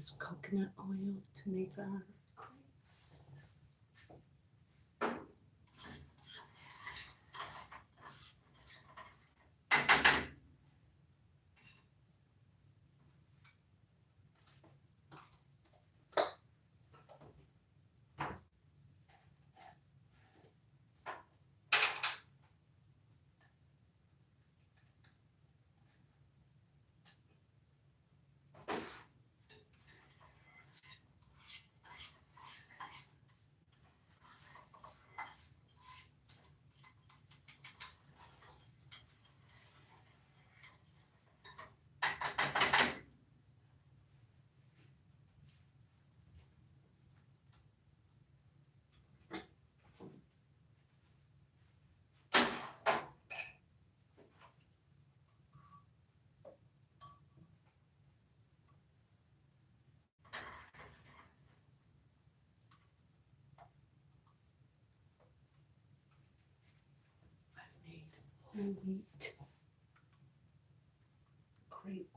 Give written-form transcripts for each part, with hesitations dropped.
use coconut oil to make our crepes. I've made whole wheat crepe.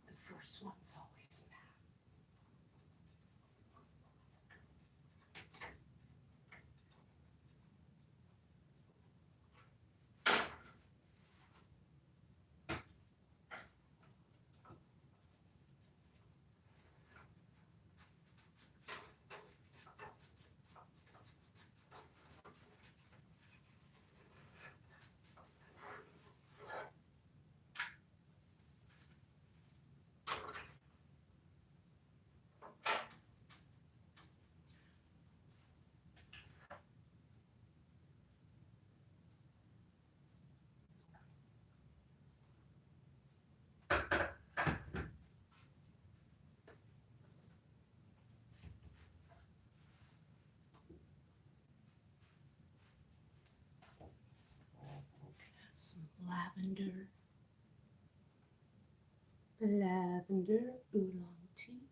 The first one's always bad. Some lavender oolong tea.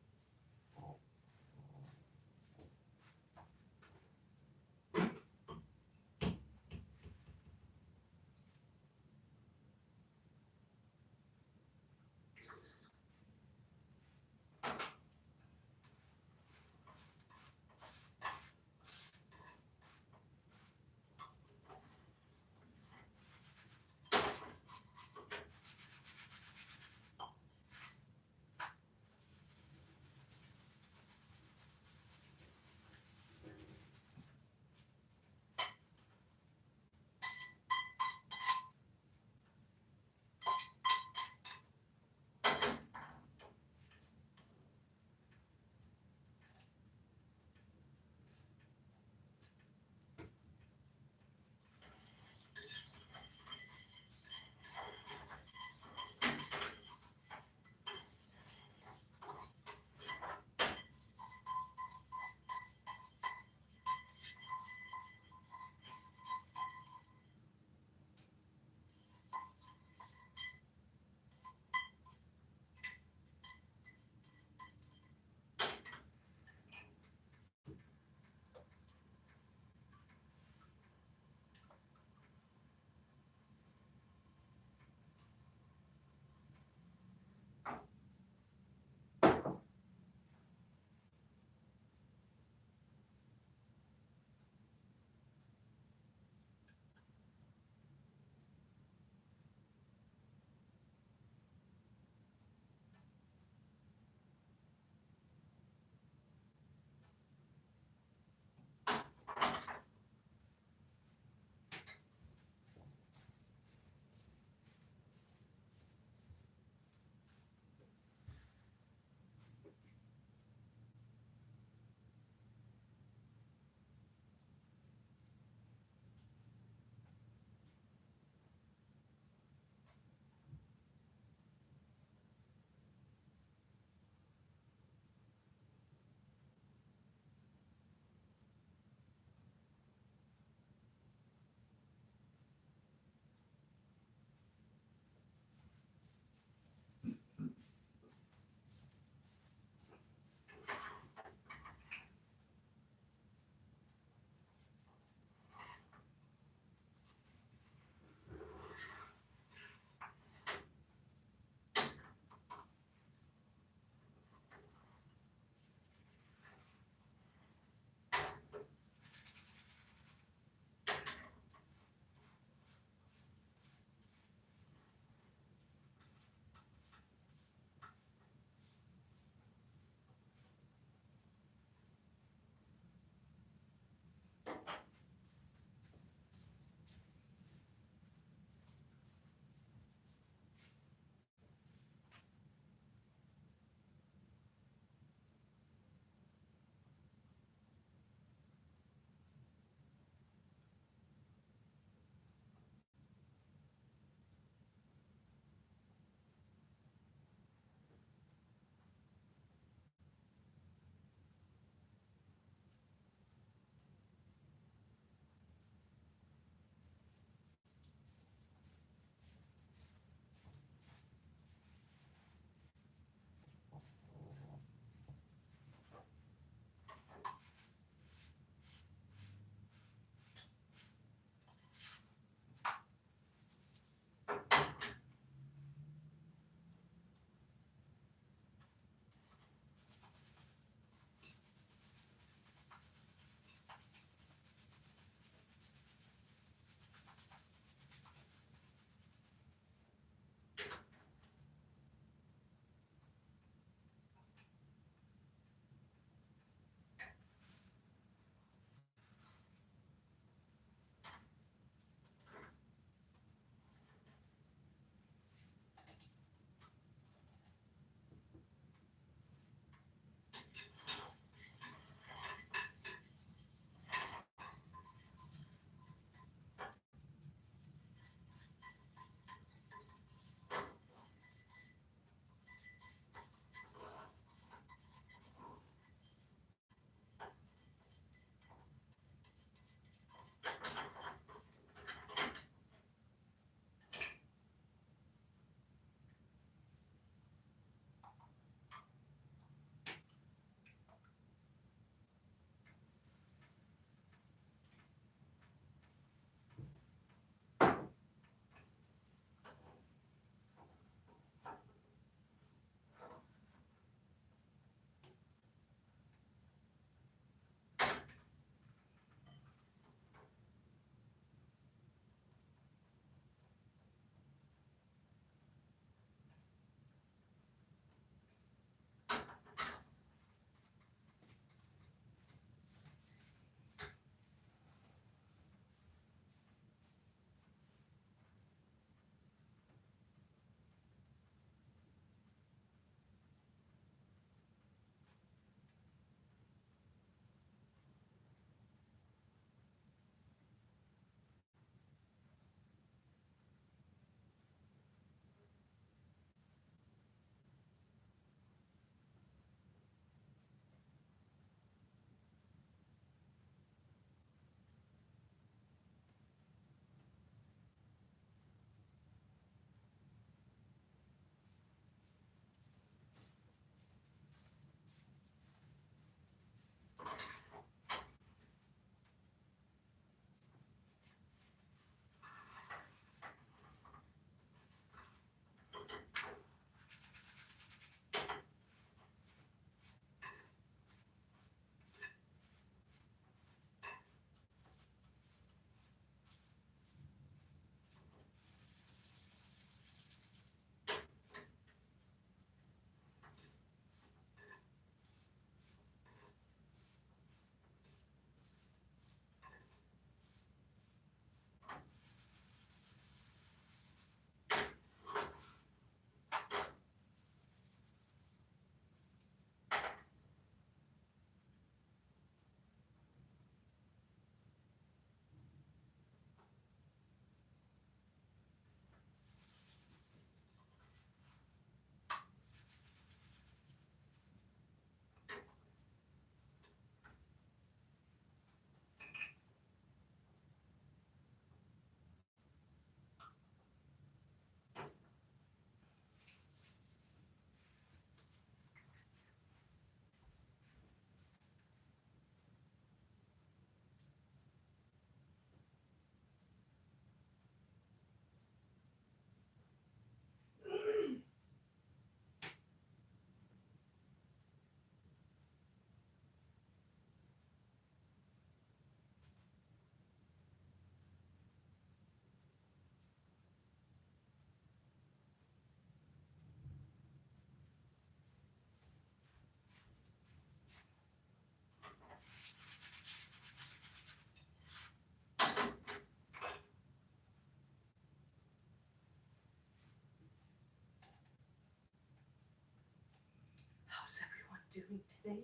doing today.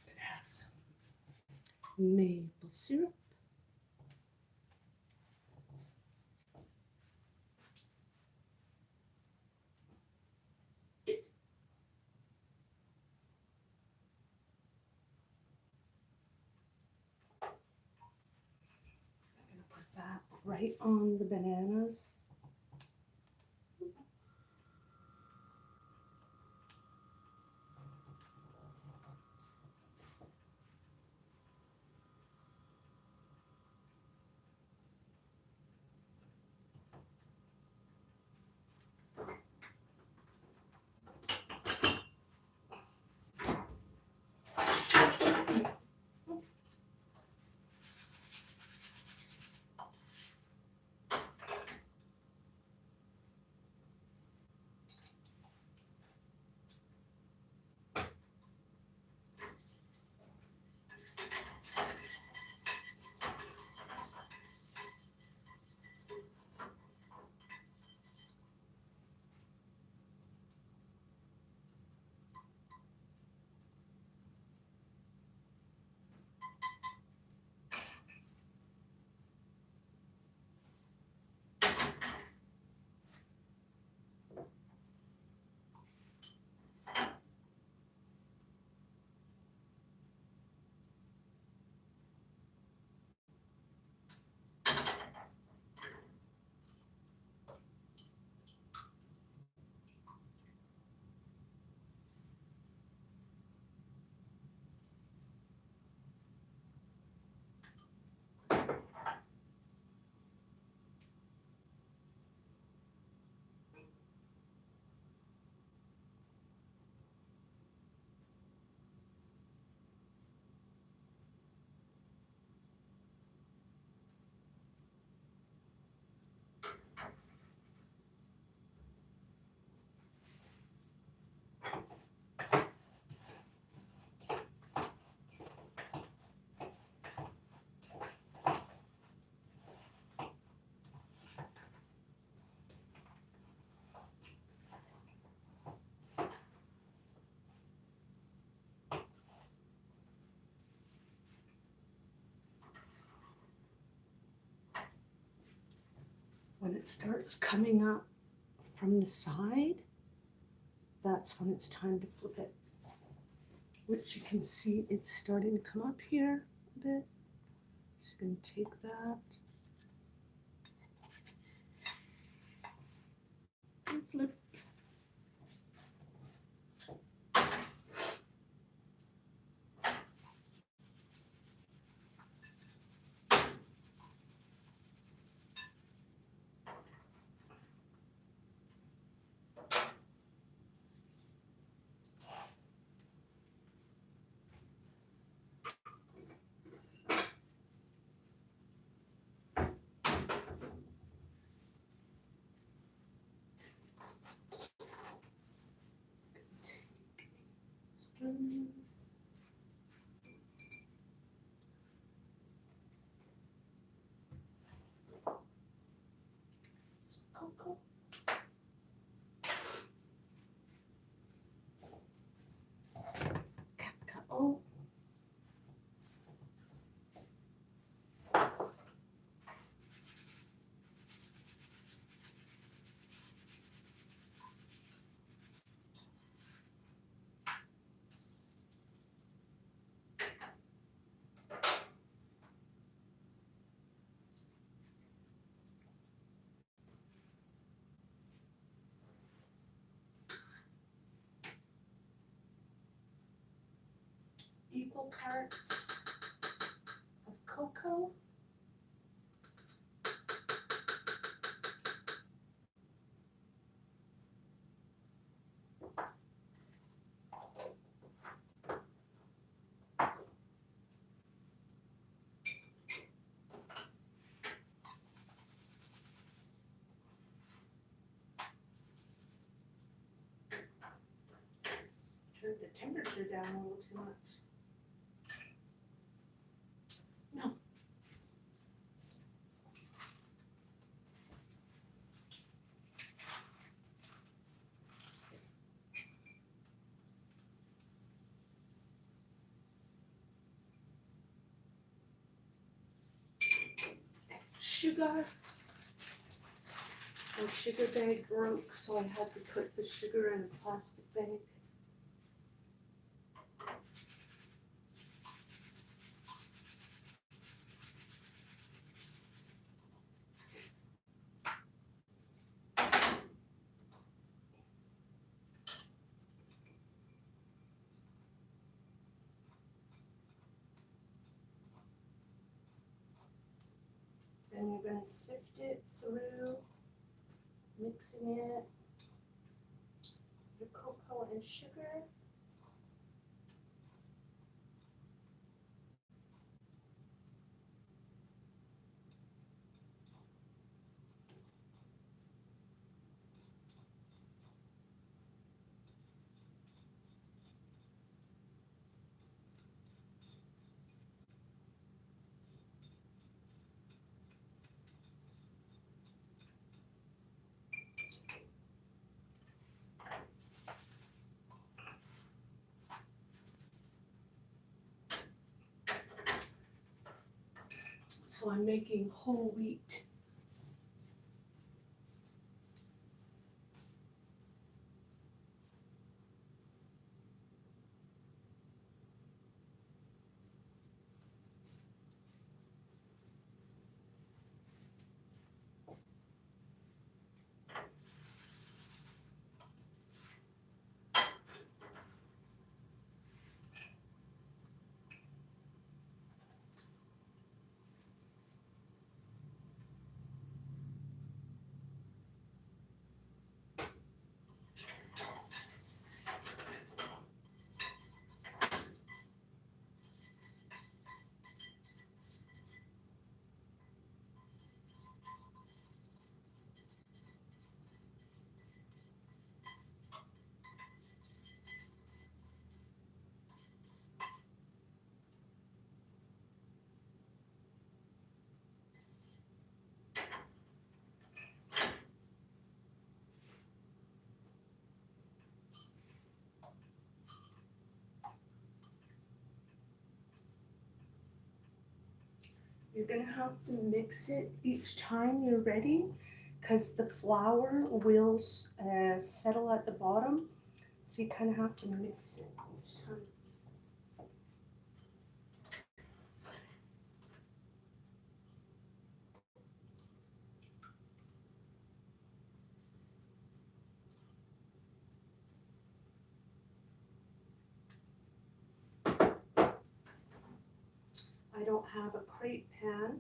Add some maple syrup. I'm gonna put that right on the bananas. When it starts coming up from the side, that's when it's time to flip it. Which you can see it's starting to come up here a bit. So you can take that and flip. Cocoa. Caca. Oh. Equal parts of cocoa. Turn the temperature down a little too much. No. Sugar. My sugar bag broke, so I had to put the sugar in a plastic bag. Then you're going to sift it through, mixing it, the cocoa and sugar. So I'm making whole wheat. You're gonna have to mix it each time you're ready, because the flour will settle at the bottom, so you kind of have to mix it each time. I don't have a crepe pan,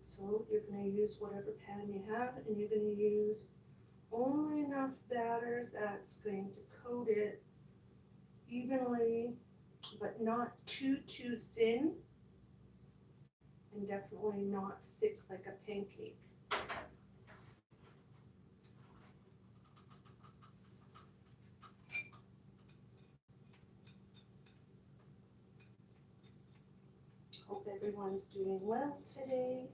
so you're going to use whatever pan you have, and you're going to use only enough batter that's going to coat it evenly, but not too thin, and definitely not thick like a pancake. Hope everyone's doing well today.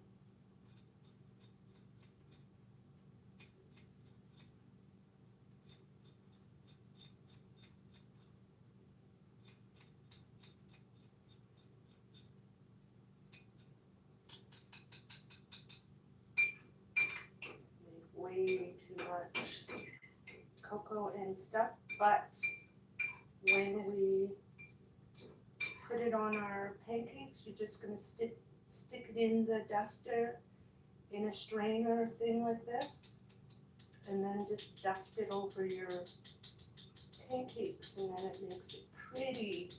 Way too much cocoa and stuff, but when we put it on our pancakes, you're just going to stick it in the duster in a strainer thing like this, and then just dust it over your pancakes, and then it makes it pretty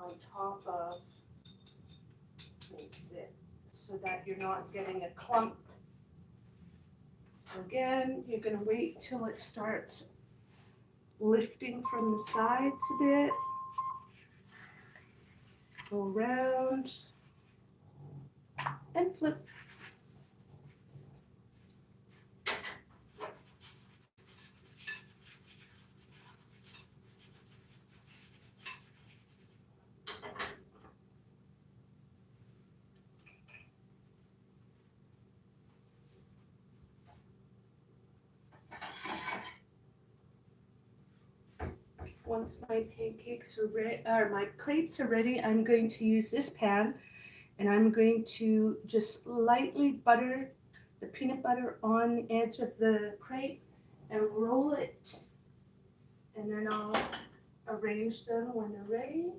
on top of, makes it so that you're not getting a clump. So again, you're going to wait till it starts lifting from the sides a bit. Go around and flip. Once my pancakes are ready, or my crepes are ready, I'm going to use this pan, and I'm going to just lightly butter the peanut butter on the edge of the crepe and roll it, and then I'll arrange them when they're ready.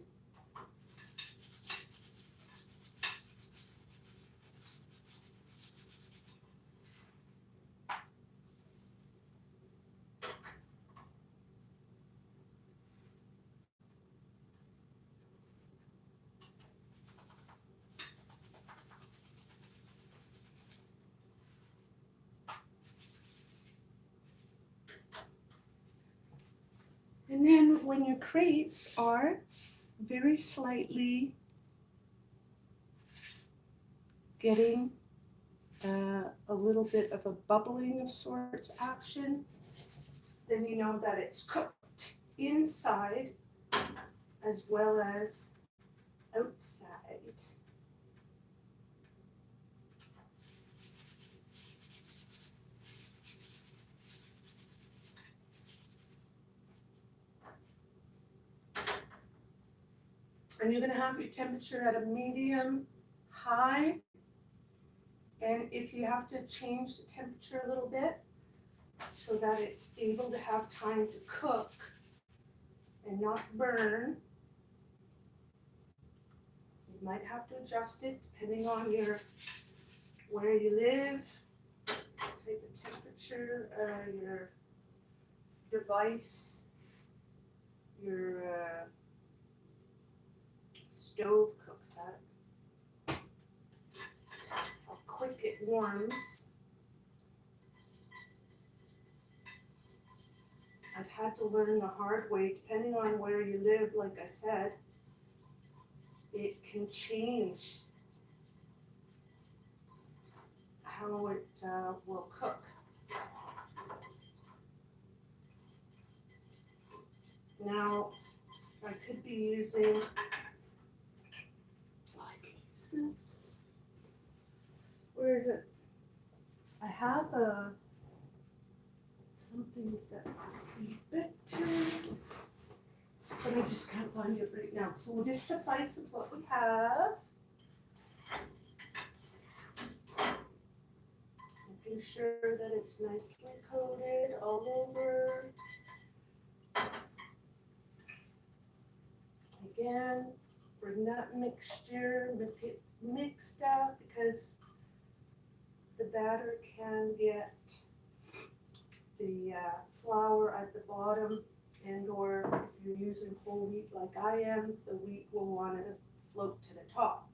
And then when your crepes are very slightly getting a little bit of a bubbling of sorts action, then you know that it's cooked inside as well as outside. And you're going to have your temperature at a medium high. And if you have to change the temperature a little bit so that it's able to have time to cook and not burn, you might have to adjust it depending on where you live, type of temperature, your device, your stove cooks at, how quick it warms. I've had to learn the hard way, depending on where you live, like I said, it can change how it will cook. Now, I could be using, I could use this. Where is it? I have something that would be better, but I just can't find it right now. So we'll just suffice with what we have. making sure that it's nicely coated all over. Again, bring that mixture, make it mixed up because the batter can get the flour at the bottom, and or if you're using whole wheat like I am, the wheat will want to float to the top.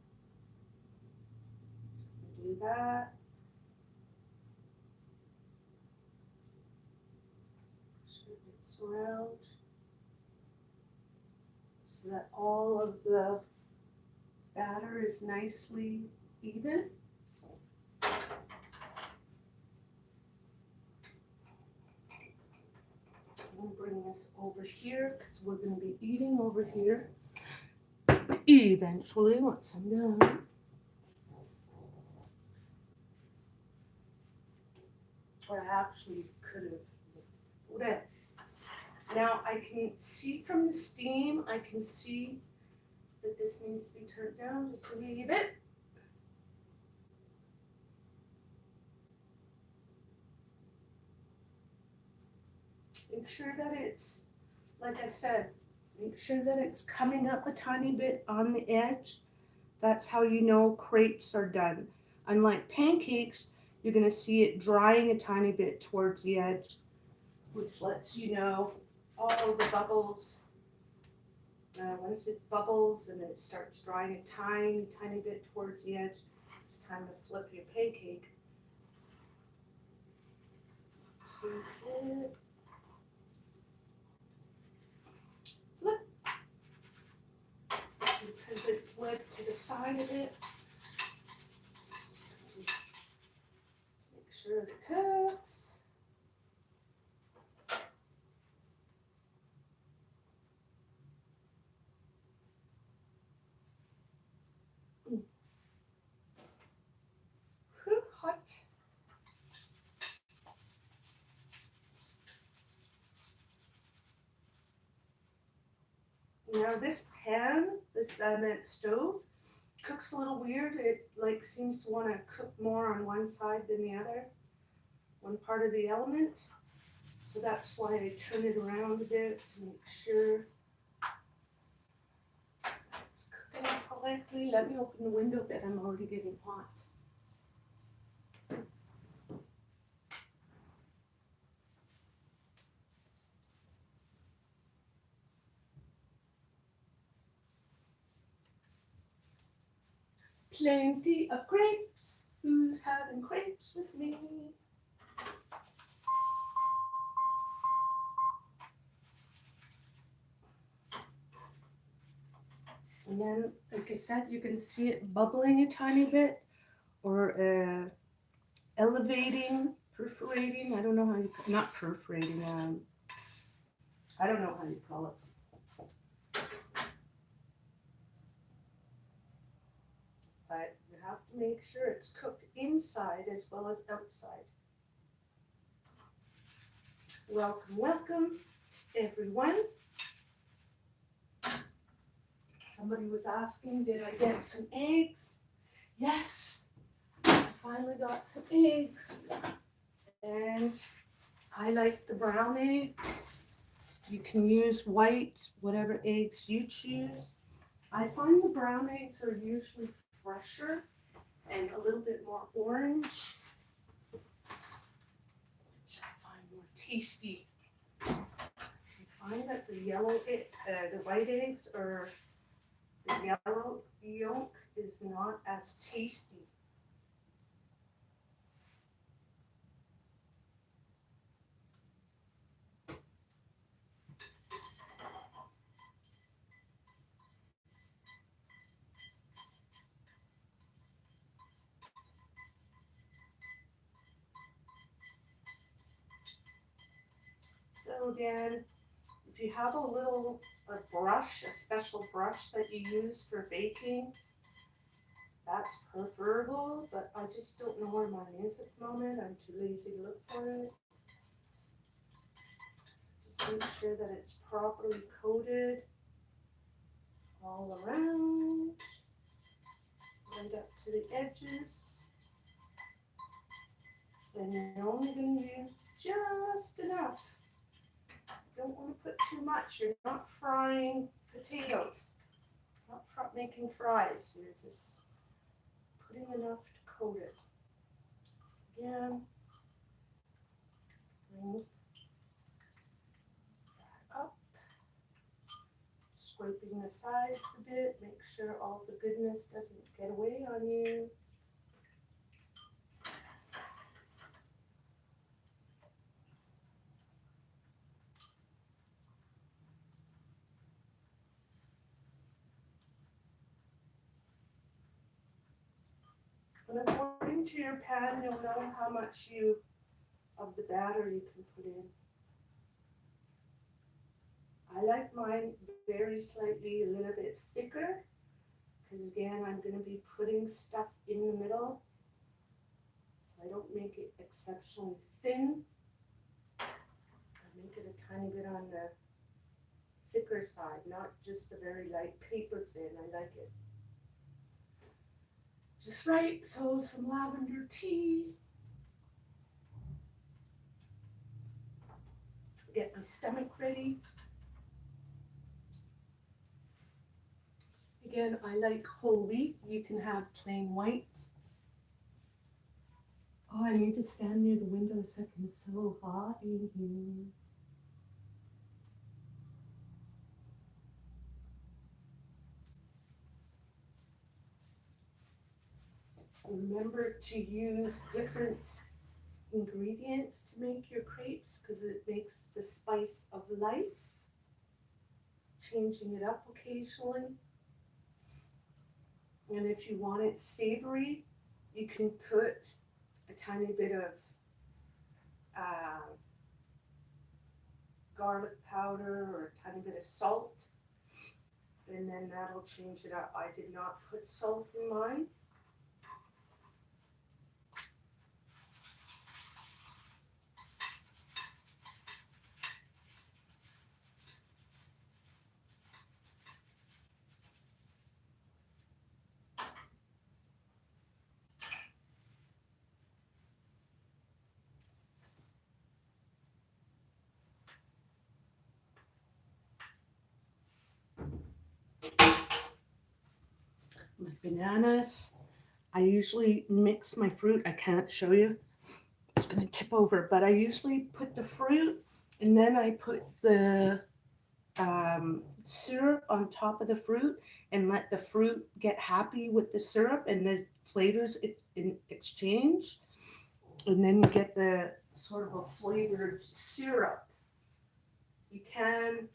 Do that. Sure it's around so that all of the batter is nicely even. I'm going to bring this over here because we're going to be eating over here eventually once I'm done. Or I actually could have put it. Now I can see from the steam, I can see that this needs to be turned down just a wee bit. Make sure that it's, like I said, make sure that it's coming up a tiny bit on the edge. That's how you know crepes are done. Unlike pancakes, you're going to see it drying a tiny bit towards the edge, which lets you know all the bubbles. Once it bubbles and it starts drying a tiny, tiny bit towards the edge, it's time to flip your pancake. Flip. Because it flipped to the side of it. Make sure it cooks. Hot. Now this pan, this cement stove, cooks a little weird. It like seems to want to cook more on one side than the other, one part of the element. So that's why I turn it around a bit to make sure it's cooking correctly. Let me open the window a bit. I'm already getting hot. Plenty of crepes. Who's having crepes with me? And then, like I said, you can see it bubbling a tiny bit or elevating, perforating. I don't know how you, not perforating, I don't know how you call it. But you have to make sure it's cooked inside as well as outside. Welcome, welcome, everyone. Somebody was asking, did I get some eggs? Yes, I finally got some eggs. And I like the brown eggs. You can use white, whatever eggs you choose. I find the brown eggs are usually fresher and a little bit more orange, which I find more tasty. You find that the white eggs or the yellow yolk is not as tasty. So again, if you have a brush, a special brush that you use for baking, that's preferable, but I just don't know where mine is at the moment. I'm too lazy to look for it. So just make sure that it's properly coated all around, right up to the edges. And you're only going to use just enough. Don't want to put too much. You're not frying potatoes, not making fries. You're just putting enough to coat it. Again, bring that up, scraping the sides a bit, make sure all the goodness doesn't get away on you. And according to your pan, you'll know how much of the batter you can put in. I like mine very slightly a little bit thicker, because again, I'm going to be putting stuff in the middle, so I don't make it exceptionally thin. I make it a tiny bit on the thicker side, not just a very light paper thin. I like it just right. So some lavender tea. Get my stomach ready. Again, I like whole wheat. You can have plain white. Oh, I need to stand near the window a second. It's so hot in here. Remember to use different ingredients to make your crepes, because it makes the spice of life. Changing it up occasionally. And if you want it savory, you can put a tiny bit of garlic powder or a tiny bit of salt, and then that'll change it up. I did not put salt in mine. My bananas. I usually mix my fruit. I can't show you. It's going to tip over, but I usually put the fruit and then I put the syrup on top of the fruit and let the fruit get happy with the syrup and the flavors in exchange. And then you get the sort of a flavored syrup. You can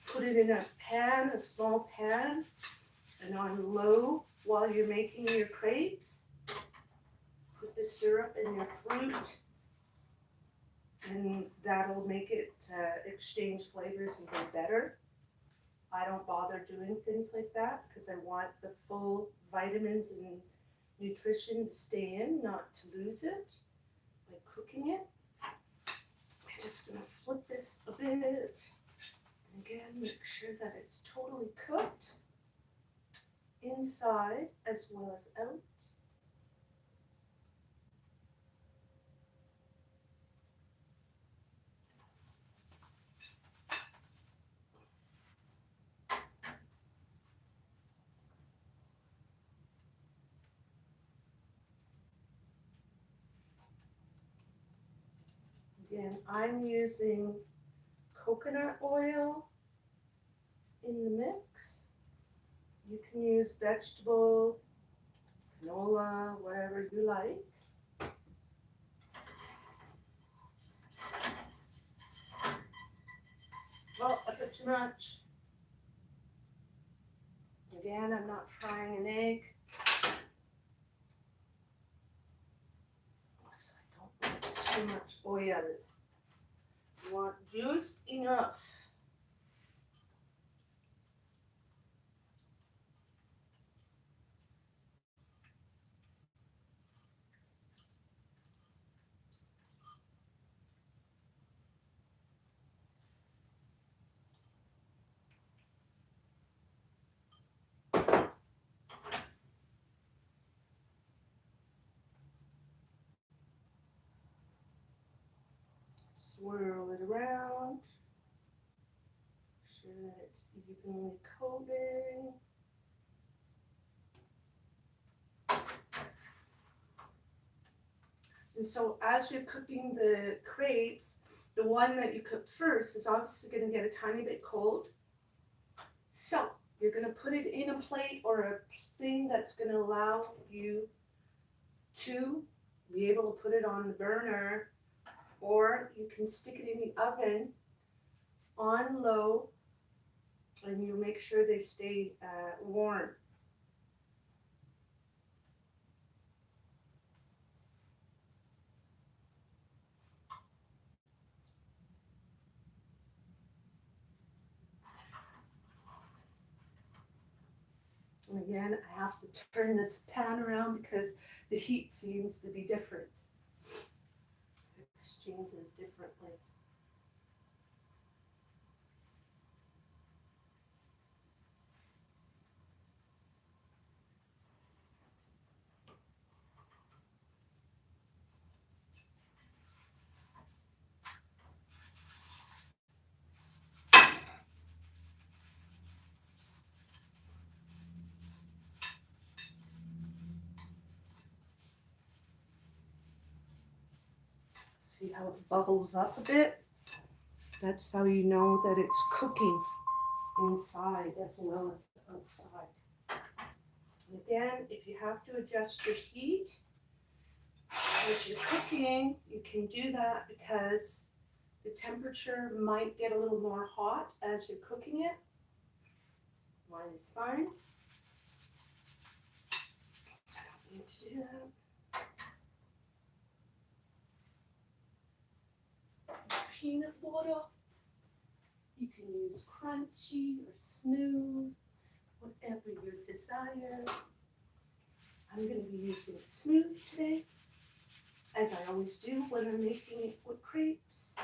put it in a pan, a small pan, and on low while you're making your crepes. Put the syrup in your fruit, and that'll make it exchange flavors even better. I don't bother doing things like that because I want the full vitamins and nutrition to stay in, not to lose it by cooking it. I'm just going to flip this a bit. And again, make sure that it's totally cooked inside as well as out. Again, I'm using coconut oil in the mix. You can use vegetable, canola, whatever you like. Oh, I put too much. Again, I'm not frying an egg, so I don't want too much oil. You want just enough. sure that it's evenly coated. And so as you're cooking the crepes, the one that you cooked first is obviously going to get a tiny bit cold. So you're going to put it in a plate or a thing that's going to allow you to be able to put it on the burner, or you can stick it in the oven on low, and you make sure they stay warm. And again, I have to turn this pan around because the heat seems to be different. It exchanges differently. See how it bubbles up a bit? That's how you know that it's cooking inside as well as outside. And again, if you have to adjust your heat as you're cooking, you can do that because the temperature might get a little more hot as you're cooking it. Mine is fine. So I don't need to do that. Peanut butter. You can use crunchy or smooth, whatever your desire. I'm going to be using smooth today, as I always do when I'm making it with crepes.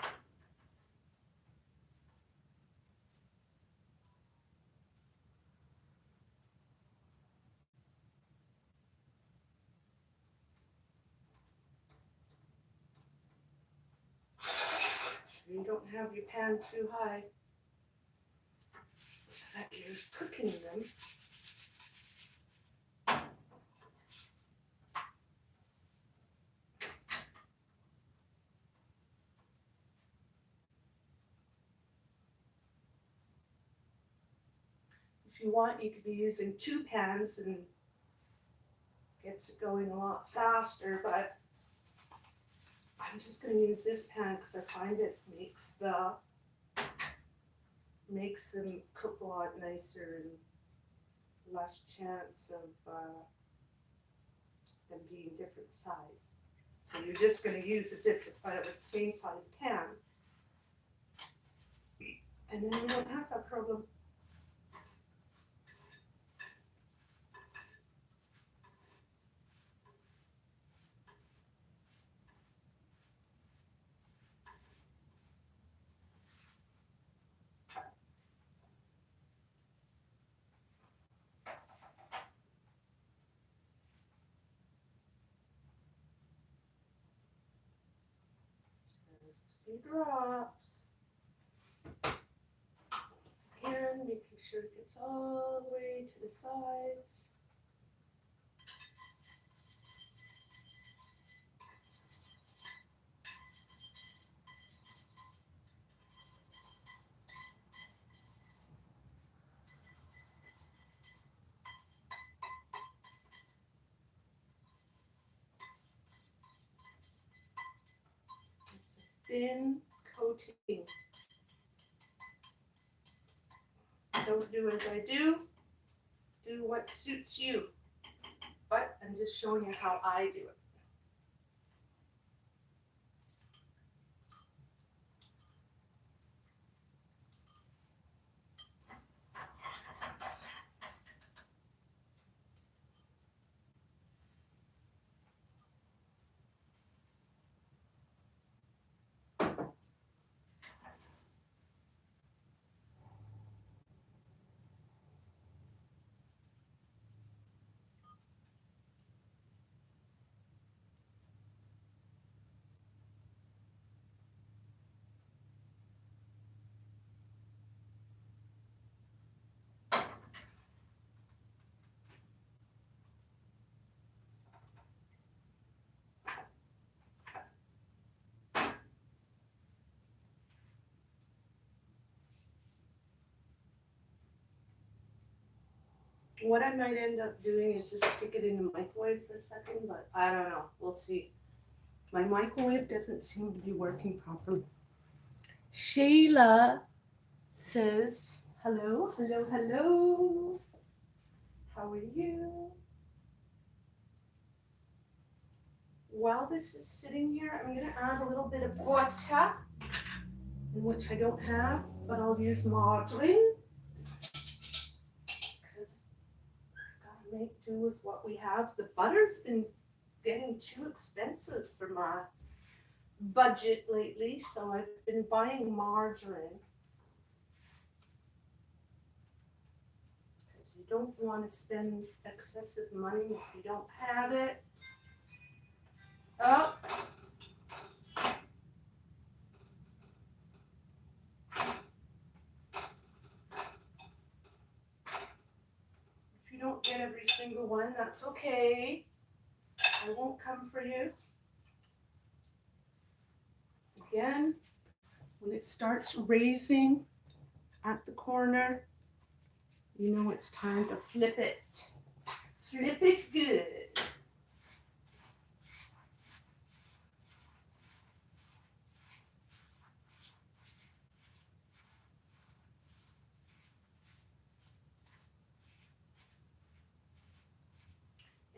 Sure you don't have your pan too high so that you're cooking them. If you want, you could be using 2 pans and gets it going a lot faster, but I'm just going to use this pan because I find it makes them cook a lot nicer and less chance of them being different size. So you're just going to use a different, the same size pan, and then you don't have that problem. Just a few drops. Again, making sure it gets all the way to the sides. It's a thin coating. Don't do as I do. Do what suits you. But I'm just showing you how I do it. What I might end up doing is just stick it in the microwave for a second, but I don't know. We'll see. My microwave doesn't seem to be working properly. Shayla says, hello, hello, hello. How are you? While this is sitting here, I'm going to add a little bit of butter, which I don't have, but I'll use margarine. Because I've got to make do with what we have. The butter's been getting too expensive for my budget lately, so I've been buying margarine. Because you don't want to spend excessive money if you don't have it. Oh. If you don't get every single one, that's okay. I won't come for you. Again, when it starts raising at the corner, you know it's time to flip it. Flip it good.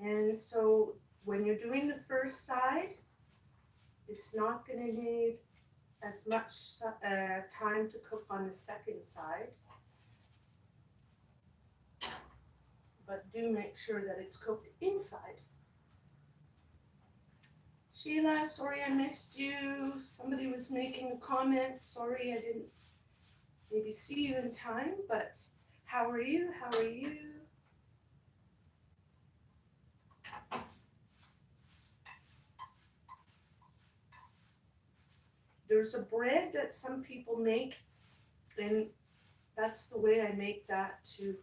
And so when you're doing the first side, it's not going to need as much time to cook on the second side. But do make sure that it's cooked inside. Sheila, sorry I missed you. Somebody was making a comment. Sorry I didn't maybe see you in time, but how are you? How are you? There's a bread that some people make, and that's the way I make that too.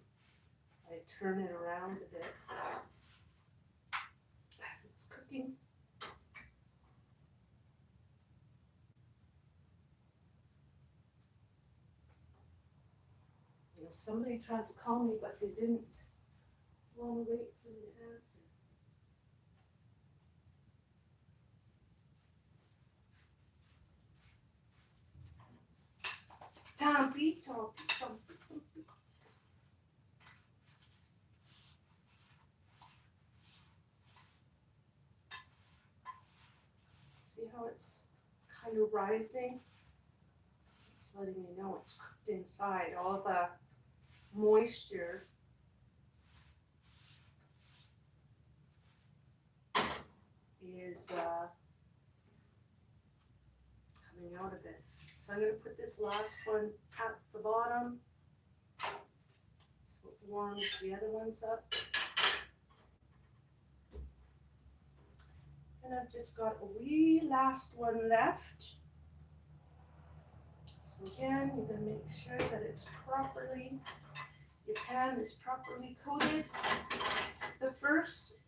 I turn it around a bit as it's cooking. You know, somebody tried to call me, but they didn't want to wait for me to answer. Tompi. See how it's kind of rising? It's letting me know it's cooked inside. All the moisture is coming out of it. So I'm going to put this last one at the bottom so it warms the other ones up. And I've just got a wee last one left. So again, you're going to make sure that it's properly, your pan is properly coated. The first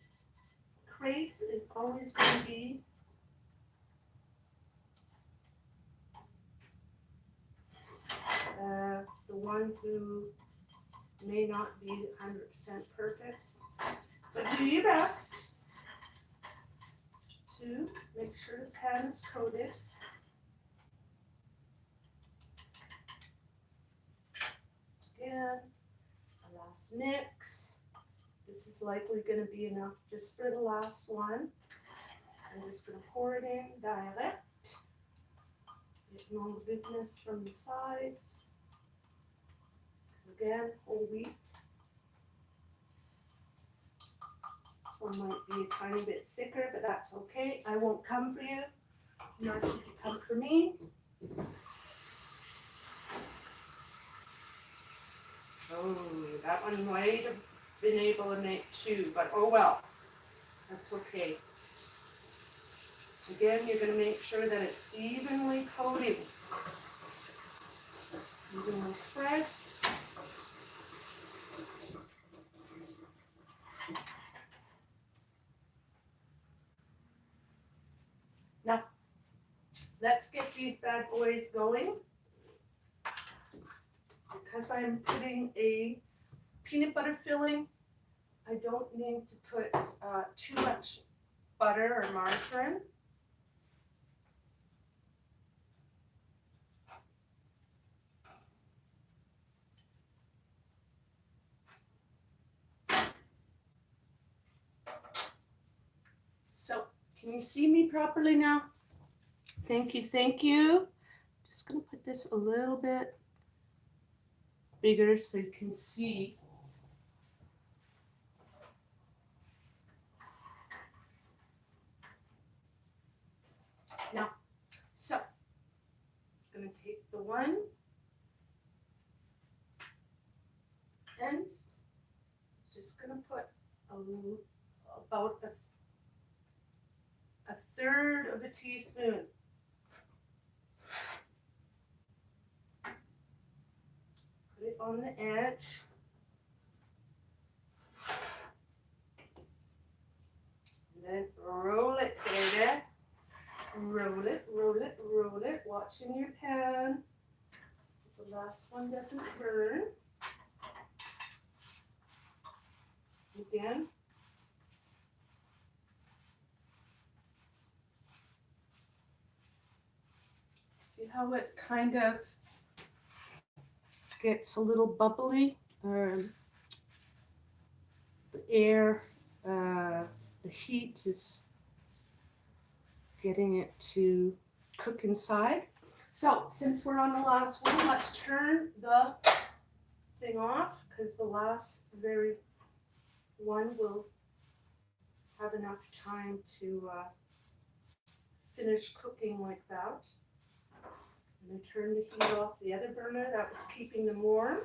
crepe is always going to be the one who may not be 100% perfect, but do your best to make sure the pan is coated. Again, a last mix. This is likely going to be enough just for the last one. I'm just going to pour it in direct. Getting all the goodness from the sides. Again, whole wheat. This one might be a tiny bit thicker, but that's okay. I won't come for you, nor should you come for me. Oh, that one might have been able to make two, but oh well. That's okay. Again, you're going to make sure that it's evenly coated, evenly spread. Now, let's get these bad boys going. Because I'm putting a peanut butter filling I don't need to put too much butter or margarine. So, can you see me properly now? Thank you, thank you. Just gonna put this a little bit bigger so you can see. Now, so, I'm gonna take the one and just gonna put a little, about a third of a teaspoon. Put it on the edge. And then roll it, baby. Roll it, roll it, roll it. Watching your pan. The last one doesn't burn. Again. See how it kind of gets a little bubbly? The air, the heat is getting it to cook inside. So since we're on the last one, let's turn the thing off because the last very one will have enough time to finish cooking like that. I'm going to turn the heat off the other burner that was keeping them warm.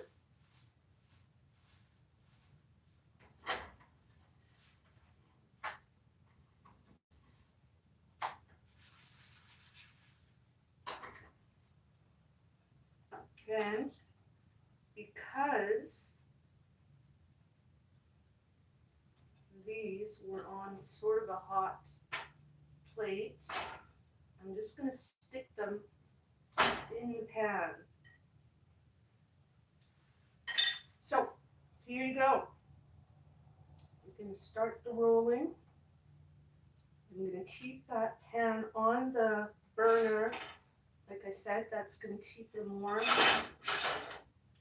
And because these were on sort of a hot plate, I'm just going to stick them in the pan. So here you go. I'm going to start the rolling. I'm going to keep that pan on the burner. Like I said, that's going to keep them warm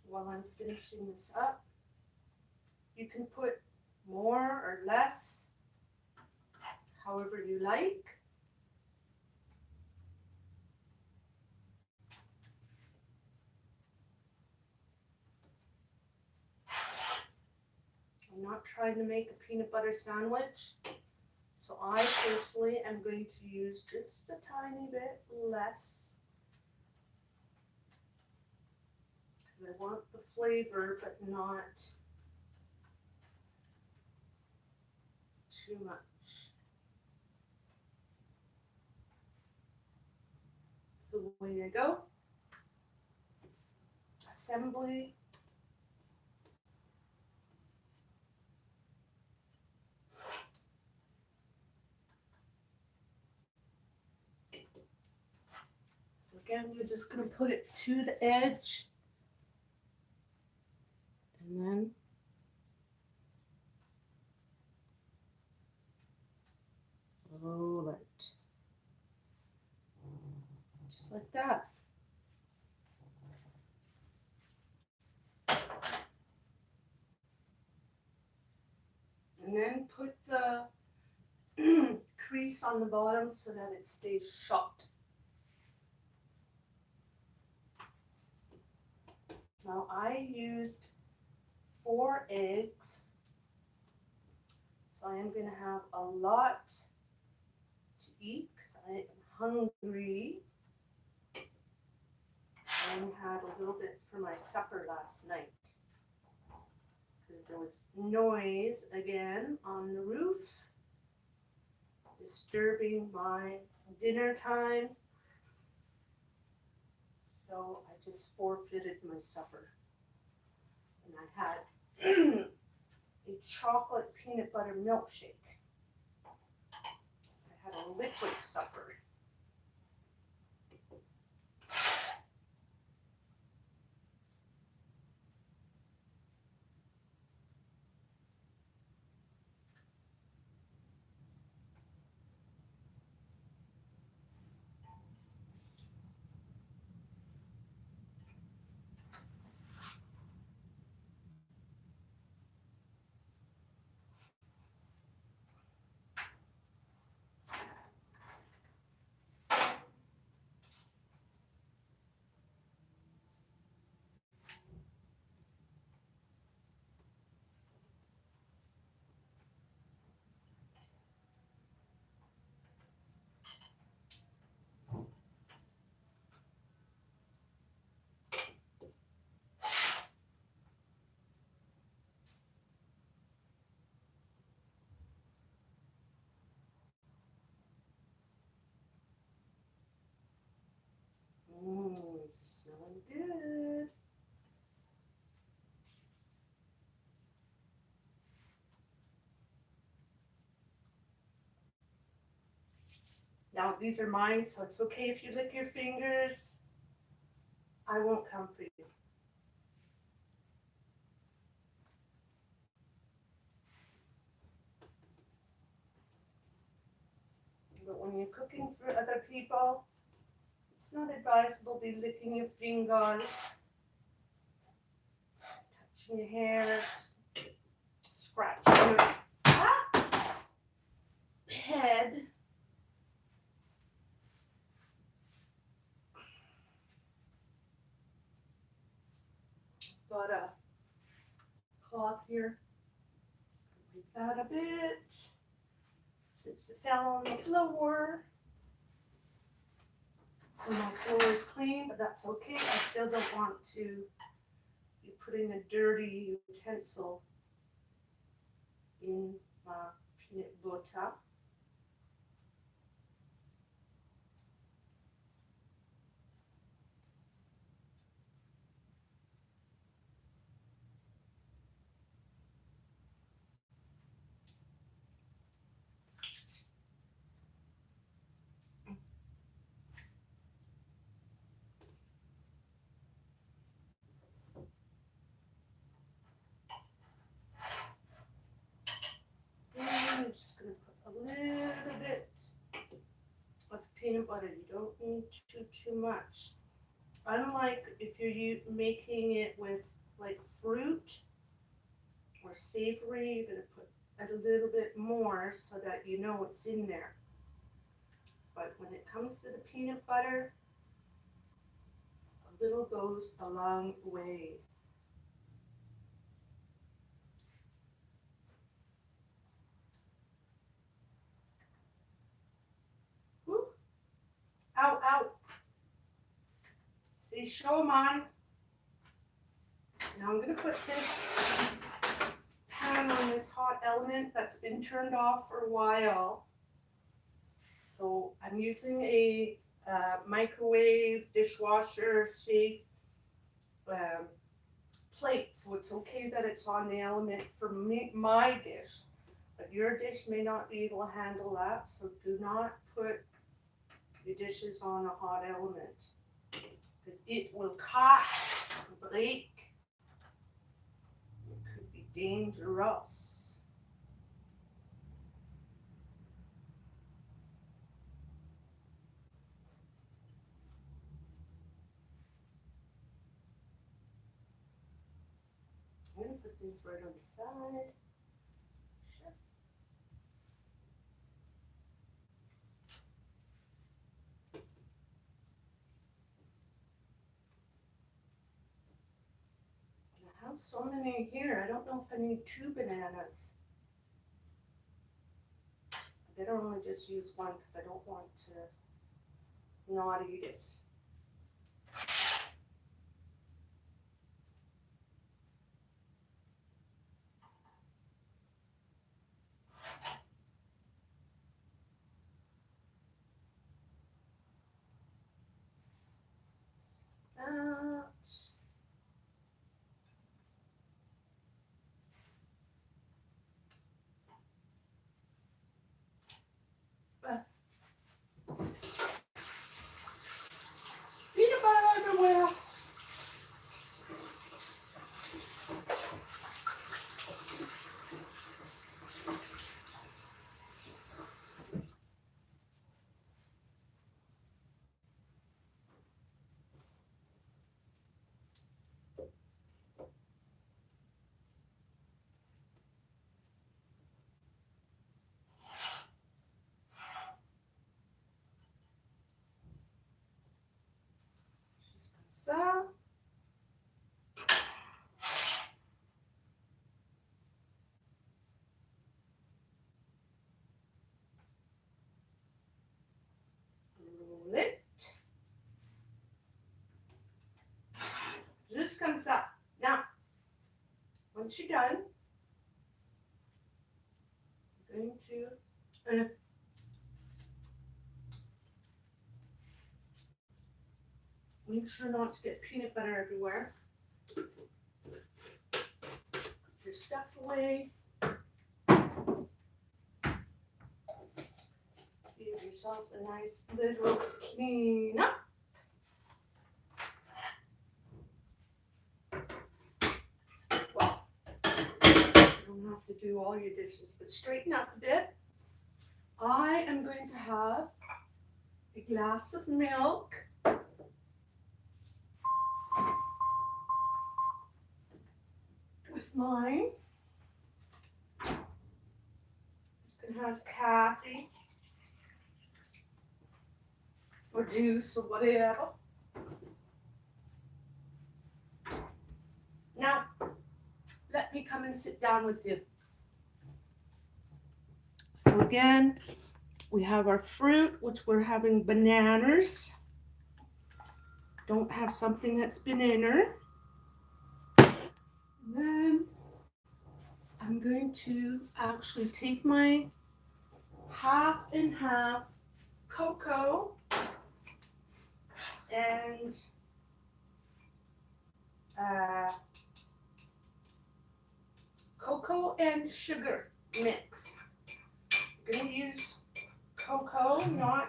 while I'm finishing this up. You can put more or less, however you like. I'm not trying to make a peanut butter sandwich, so I personally am going to use just a tiny bit less because I want the flavor but not too much. That's the way I go. Assembly. So again, we're just going to put it to the edge and then roll it. Just like that. And then put the crease on the bottom so that it stays shut. Now I used 4 eggs, so I am going to have a lot to eat because I am hungry. I only had a little bit for my supper last night because there was noise again on the roof, disturbing my dinner time. So I just forfeited my supper. And I had a chocolate peanut butter milkshake. So I had a liquid supper. This is smelling good. Now these are mine, so it's okay if you lick your fingers. I won't come for you. But when you're cooking for other people, it's not advisable to be licking your fingers, touching your hairs, scratching your head. Got a cloth here. Wipe that a bit since it fell on the floor. So my floor is clean, but that's okay. I still don't want to be putting a dirty utensil in my peanut butter. I'm just going to put a little bit of peanut butter. You don't need too much. Unlike if you're making it with like fruit or savory, you're going to put a little bit more so that you know it's in there. But when it comes to the peanut butter, a little goes a long way. Whoop. Ow, ow. See, show 'em on. Now I'm going to put this pan on this hot element that's been turned off for a while. So I'm using a microwave, dishwasher, safe plate. So it's okay that it's on the element for me, my dish. But your dish may not be able to handle that. So do not put your dishes on a hot element, because it will cut, break. It could be dangerous. I'm going to put these right on the side. Sure. I have so many here. I don't know if I need 2 bananas. I better only just use one because I don't want to not eat it. Peanut butter everywhere. Just comme ça. Roll it. Just comme ça. Now, once you're done, I'm going to Make sure not to get peanut butter everywhere. Put your stuff away. Give yourself a nice little clean up. Well, you don't have to do all your dishes, but straighten up a bit. I am going to have a glass of milk. With mine. You can have coffee or juice or whatever. Now, let me come and sit down with you. So again, we have our fruit, which we're having bananas. Don't have something that's banana. And then I'm going to actually take my half and half cocoa and sugar mix. I'm going to use cocoa, not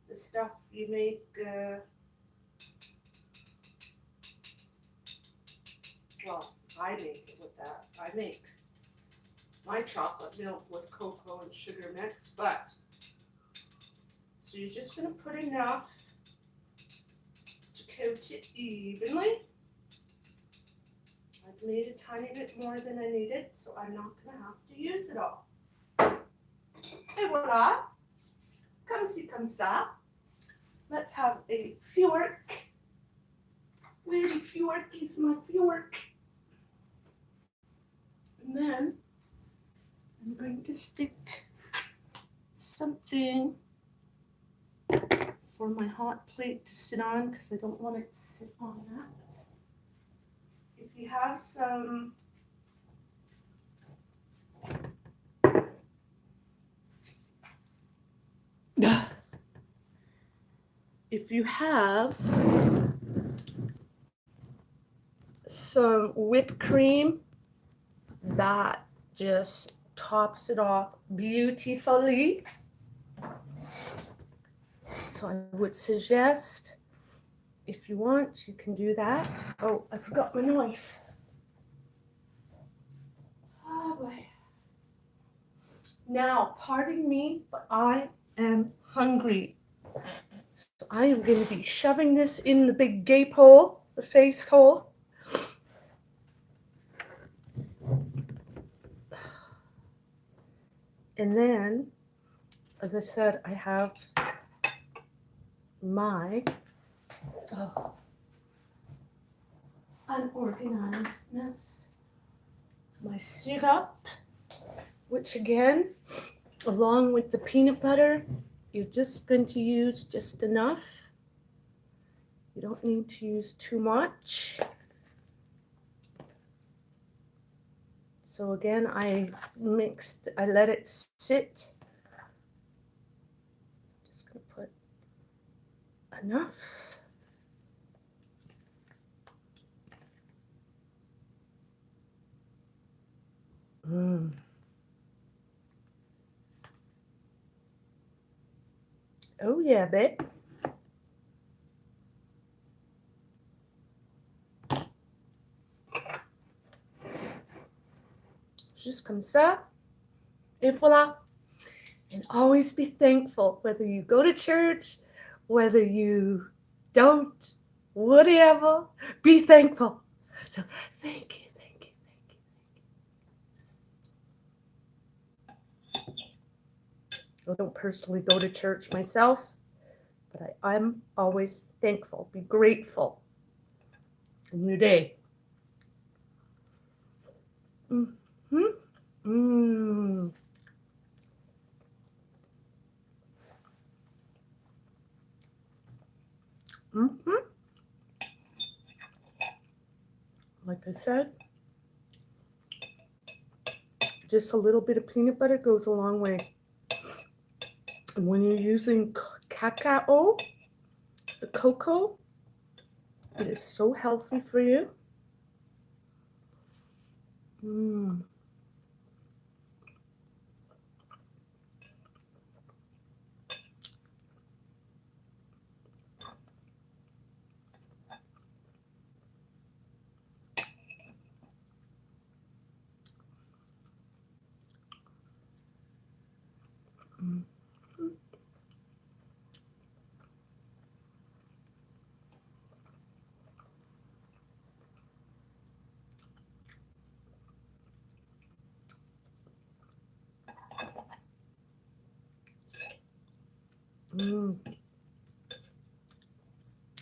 the stuff you make. Well, I make it with that. I make my chocolate milk with cocoa and sugar mix, but so you're just going to put enough to coat it evenly. I've made a tiny bit more than I needed, so I'm not going to have to use it all. Et voila! Comme ci, comme ça. Let's have a fjork. Where's the fjork? Is my fjork. And then I'm going to stick something for my hot plate to sit on because I don't want it to sit on that. If you have some some whipped cream, that just tops it off beautifully. So I would suggest, if you want, you can do that. Oh, I forgot my knife. Oh boy. Now, pardon me, but I am hungry. So I am going to be shoving this in the big gape hole, the face hole. And then, as I said, I have my unorganizedness, my syrup, which again, along with the peanut butter, you're just going to use just enough. You don't need to use too much. So again, I let it sit. I'm just going to put enough. Oh yeah, babe. Juste comme ça. Et voilà. And always be thankful, whether you go to church, whether you don't, whatever, be thankful. So thank you, thank you, thank you. I don't personally go to church myself, but I'm always thankful. Be grateful in your day. Like I said, just a little bit of peanut butter goes a long way. And when you're using cacao, the cocoa. It is so healthy for you. Mm. Mm. Mm.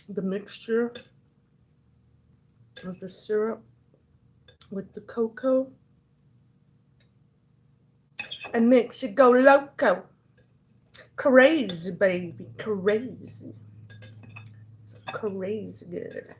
The mixture of the syrup with the cocoa and makes you go loco. Crazy, baby, crazy. It's crazy good.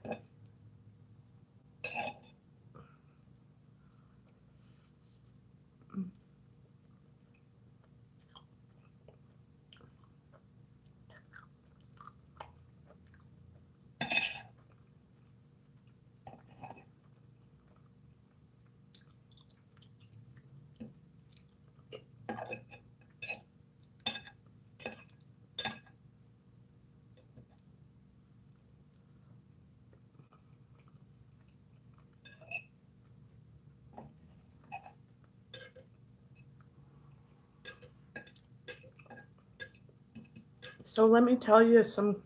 So let me tell you something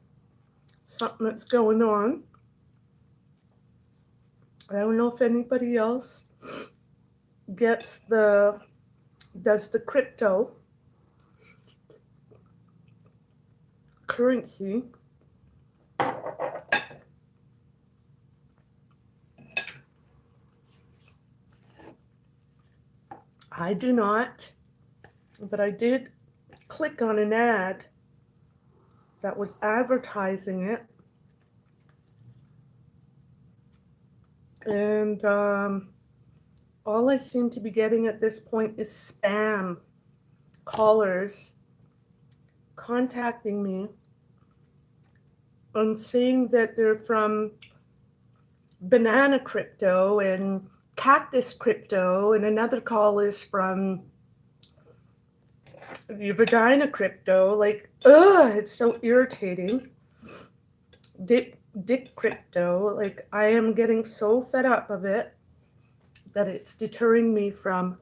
that's going on. I don't know if anybody else does the cryptocurrency. I do not, but I did click on an ad that was advertising it, and all I seem to be getting at this point is spam callers contacting me and saying that they're from banana crypto and cactus crypto, and another call is from the vagina crypto. Like, ugh, it's so irritating. Dick crypto. Like, I am getting so fed up of it that it's deterring me from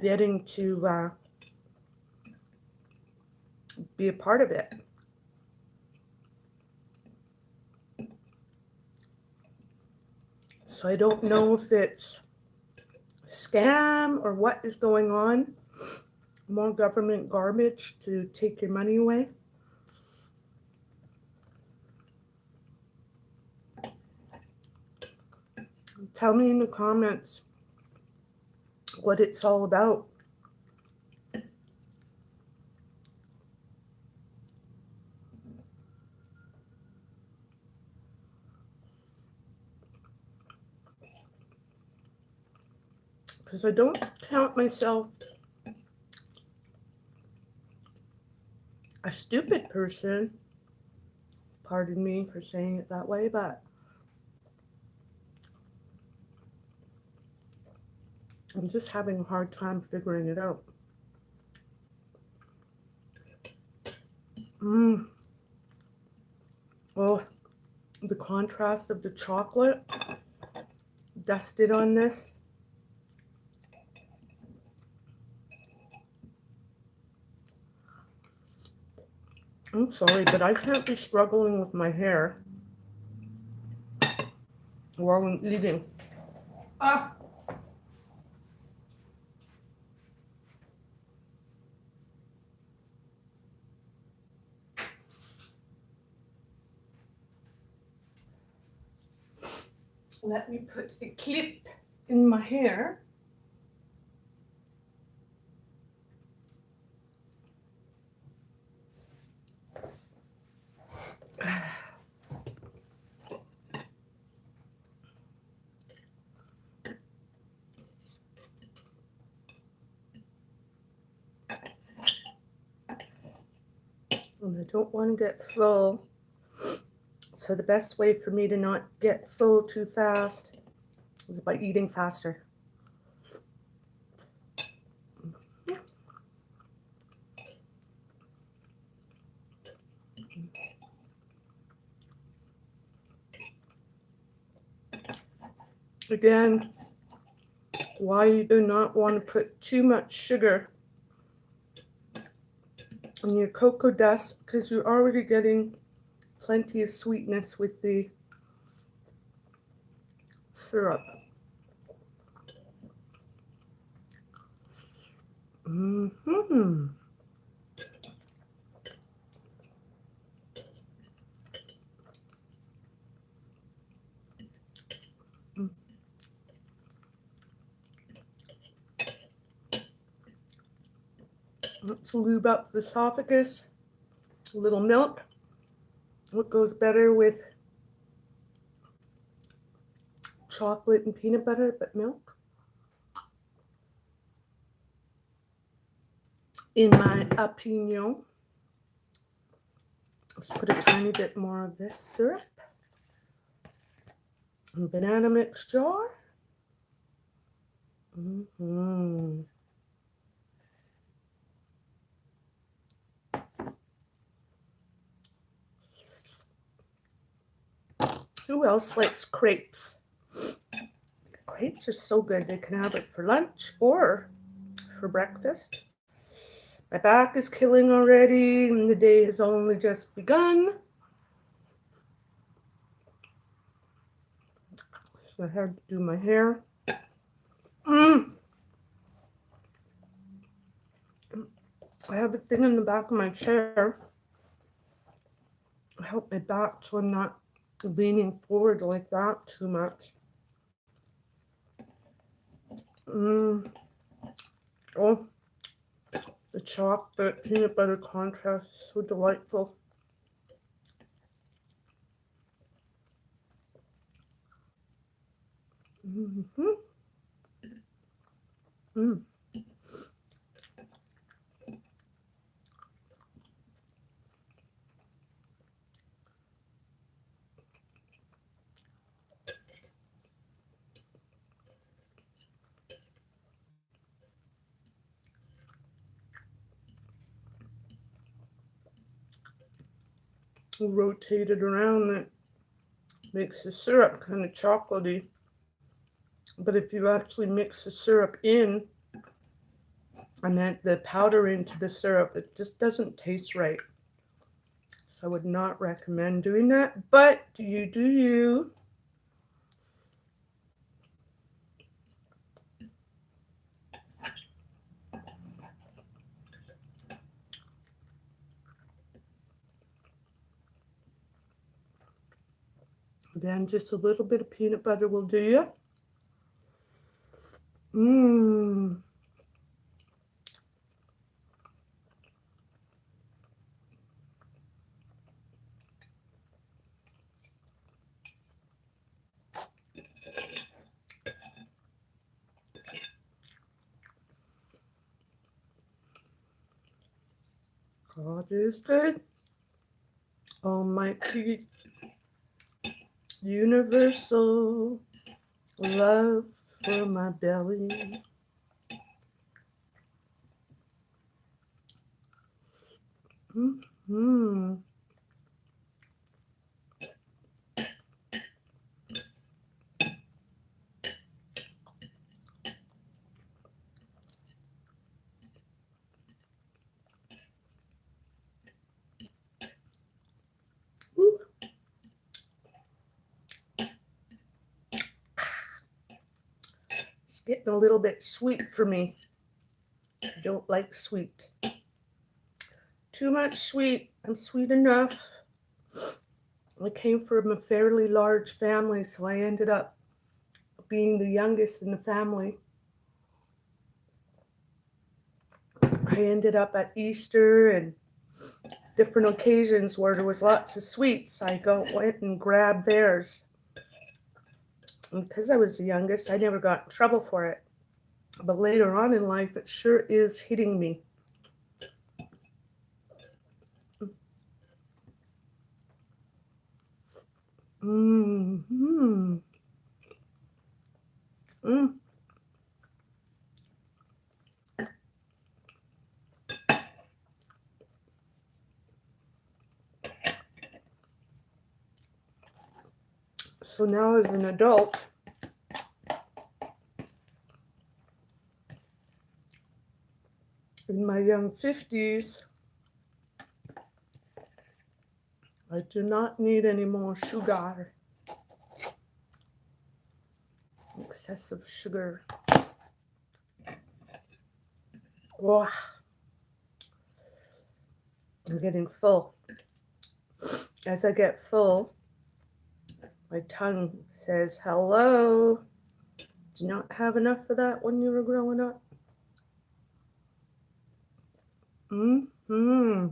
getting to be a part of it. So I don't know if it's a scam or what is going on. More government garbage to take your money away. Tell me in the comments what it's all about. Because I don't count myself a stupid person. Pardon me for saying it that way, but I'm just having a hard time figuring it out. Oh, the contrast of the chocolate dusted on this. I'm sorry, but I can't be struggling with my hair while I'm eating. Ah! Let me put a clip in my hair. And I don't want to get full. So the best way for me to not get full too fast is by eating faster. Again, why you do not want to put too much sugar in your cocoa dust, because you're already getting plenty of sweetness with the syrup. Mm-hmm. Let's lube up the esophagus. A little milk. What goes better with chocolate and peanut butter but milk? In my opinion. Let's put a tiny bit more of this syrup. And banana mix jar. Mm-hmm. Who else likes crepes? Crepes are so good. They can have it for lunch or for breakfast. My back is killing already, and the day has only just begun. So I have to do my hair. I have a thing in the back of my chair. I help my back so I'm not leaning forward like that too much. Oh, the chocolate peanut butter contrast is so delightful. Rotate it around, that makes the syrup kind of chocolatey. But if you actually mix the syrup in, and then the powder into the syrup, it just doesn't taste right. So I would not recommend doing that, but do you. Then just a little bit of peanut butter will do you. God is good. Almighty, universal love for my belly. It's getting a little bit sweet for me. I don't like sweet. Too much sweet. I'm sweet enough. I came from a fairly large family, so I ended up being the youngest in the family. I ended up at Easter and different occasions where there was lots of sweets. I went and grabbed theirs. And because I was the youngest, I never got in trouble for it. But later on in life, it sure is hitting me. Mm-hmm. Mm. So now as an adult, in my young 50s, I do not need any more sugar, excessive sugar. Oh, I'm getting full. As I get full, my tongue says, hello. Did you not have enough of that when you were growing up? Mm-hmm.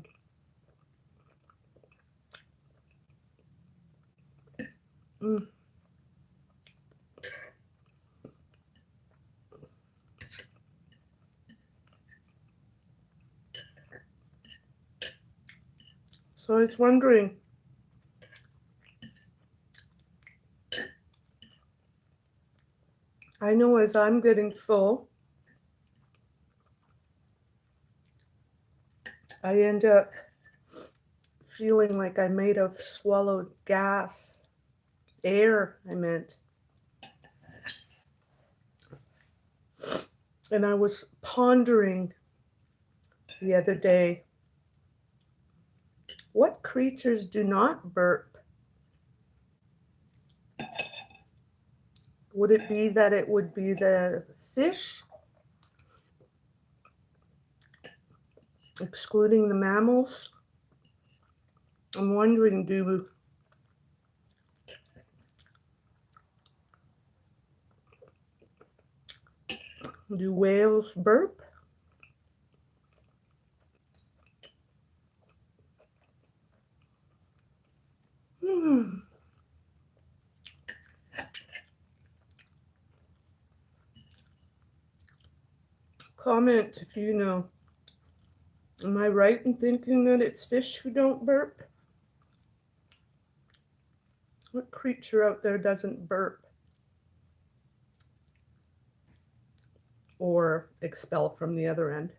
Mm. So I was wondering, I know as I'm getting full, I end up feeling like I may have swallowed gas, air, I meant. And I was pondering the other day, what creatures do not burp? Would it be that it would be the fish, excluding the mammals? I'm wondering, do whales burp? Hmm. Comment if you know. Am I right in thinking that it's fish who don't burp? What creature out there doesn't burp or expel from the other end?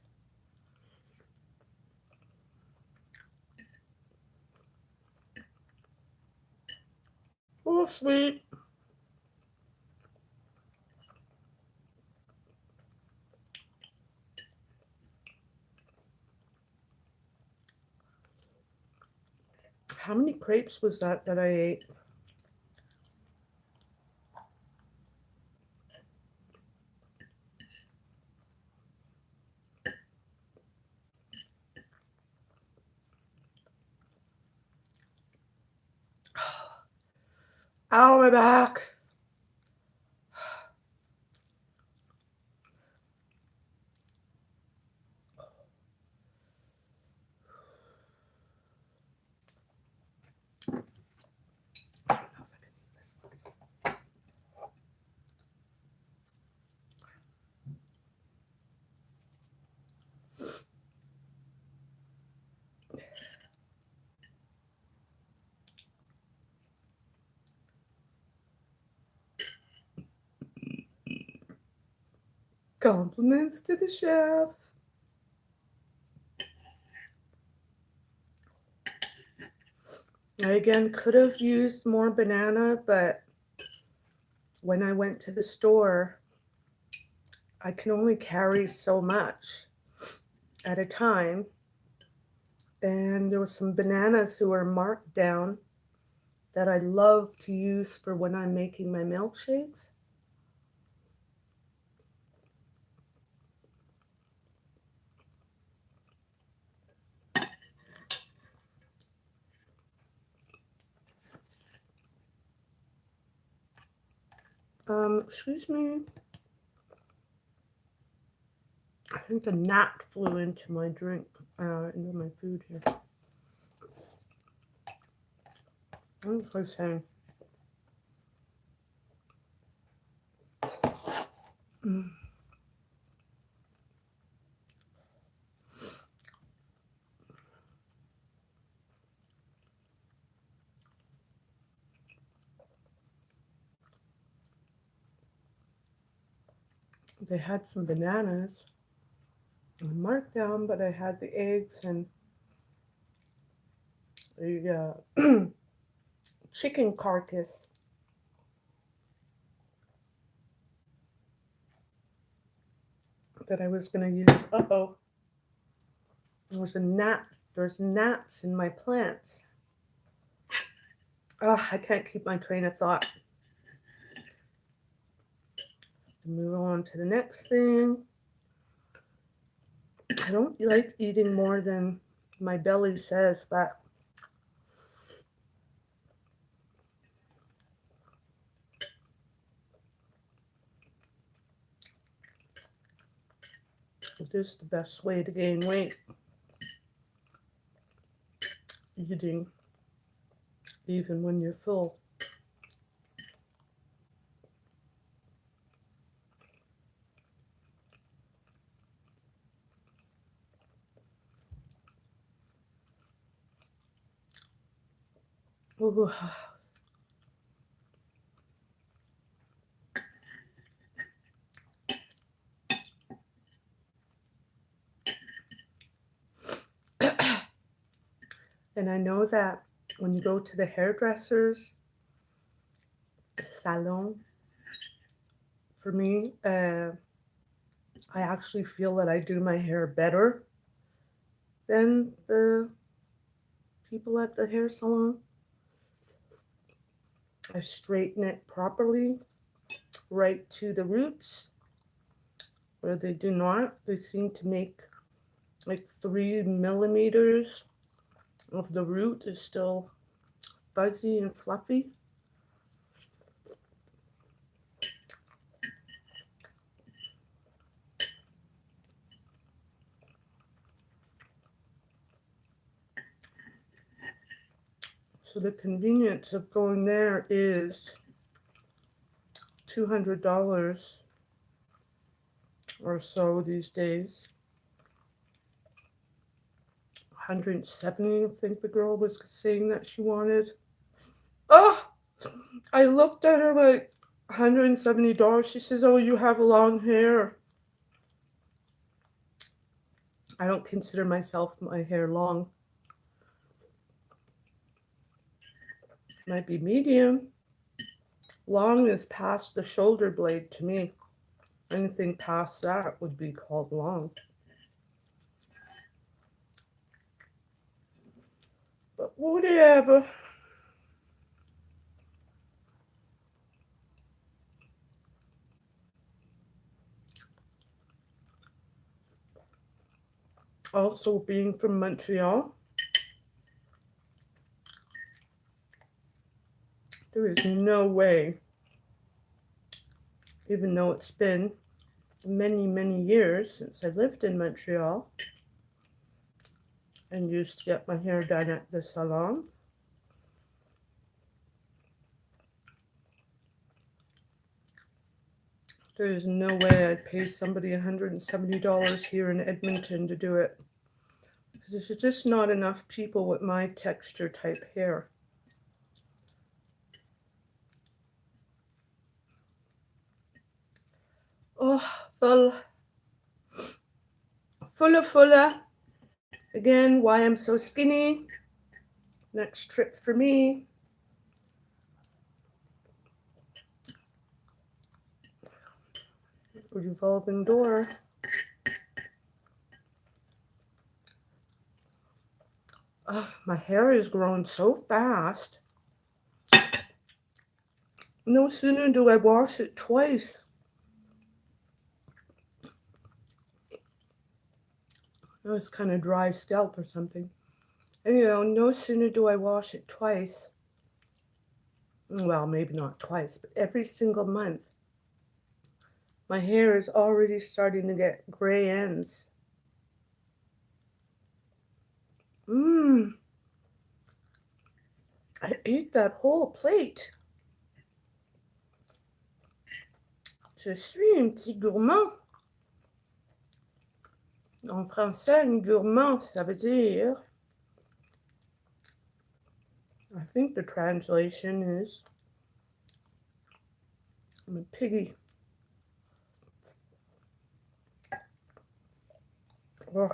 Oh, sweet. How many crepes was that I ate? Ow, my back. Compliments to the chef. I again could have used more banana, but when I went to the store, I can only carry so much at a time. And there were some bananas who are marked down that I love to use for when I'm making my milkshakes. Excuse me. I think a gnat flew into my drink, into my food here. What was I saying? Mm. they had some bananas on markdown, but I had the eggs and the chicken carcass. That I was gonna use. Uh-oh. There's gnats in my plants. Oh, I can't keep my train of thought. Move on to the next thing. I don't like eating more than my belly says, but it is the best way to gain weight. Eating even when you're full. Ooh. And I know that when you go to the hairdressers, the salon, for me, I actually feel that I do my hair better than the people at the hair salon. I straighten it properly, right to the roots. Where they do not, they seem to make like 3 millimeters of the root is still fuzzy and fluffy. So the convenience of going there is $200 or so these days. 170, I think the girl was saying that she wanted. Oh, I looked at her like $170. She says, oh, you have long hair. I don't consider myself my hair long. Might be medium. Long is past the shoulder blade to me. Anything past that would be called long. But whatever. Also, being from Montreal, there is no way, even though it's been many, many years since I lived in Montreal and used to get my hair done at the salon. There is no way I'd pay somebody $170 here in Edmonton to do it. Because there's just not enough people with my texture type hair. Oh, fuller. Again, why I'm so skinny. Next trip for me. Revolving door. Oh, my hair is growing so fast. No sooner do I wash it twice. Oh, it's kind of dry scalp or something. Anyhow, no sooner do I wash it twice. Well, maybe not twice, but every single month. My hair is already starting to get gray ends. I ate that whole plate. Je suis un petit gourmand. En français, un gourmand, ça veut dire... I think the translation is... I'm a piggy. Ugh.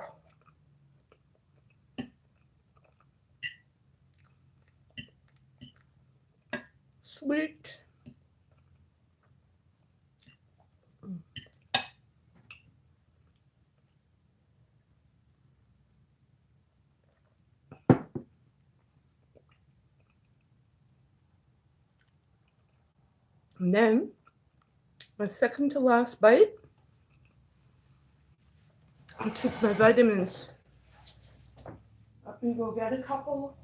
Sweet. And then my second to last bite, I'll take my vitamins. Let me go get a couple.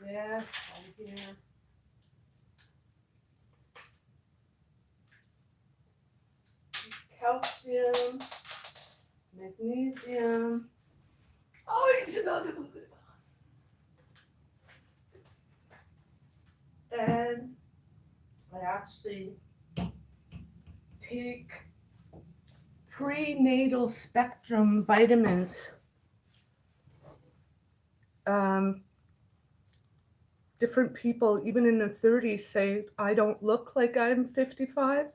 Yeah, right here. Calcium, magnesium. Oh, it's another one. And I actually take prenatal spectrum vitamins. Different people, even in their 30s, say I don't look like I'm 55.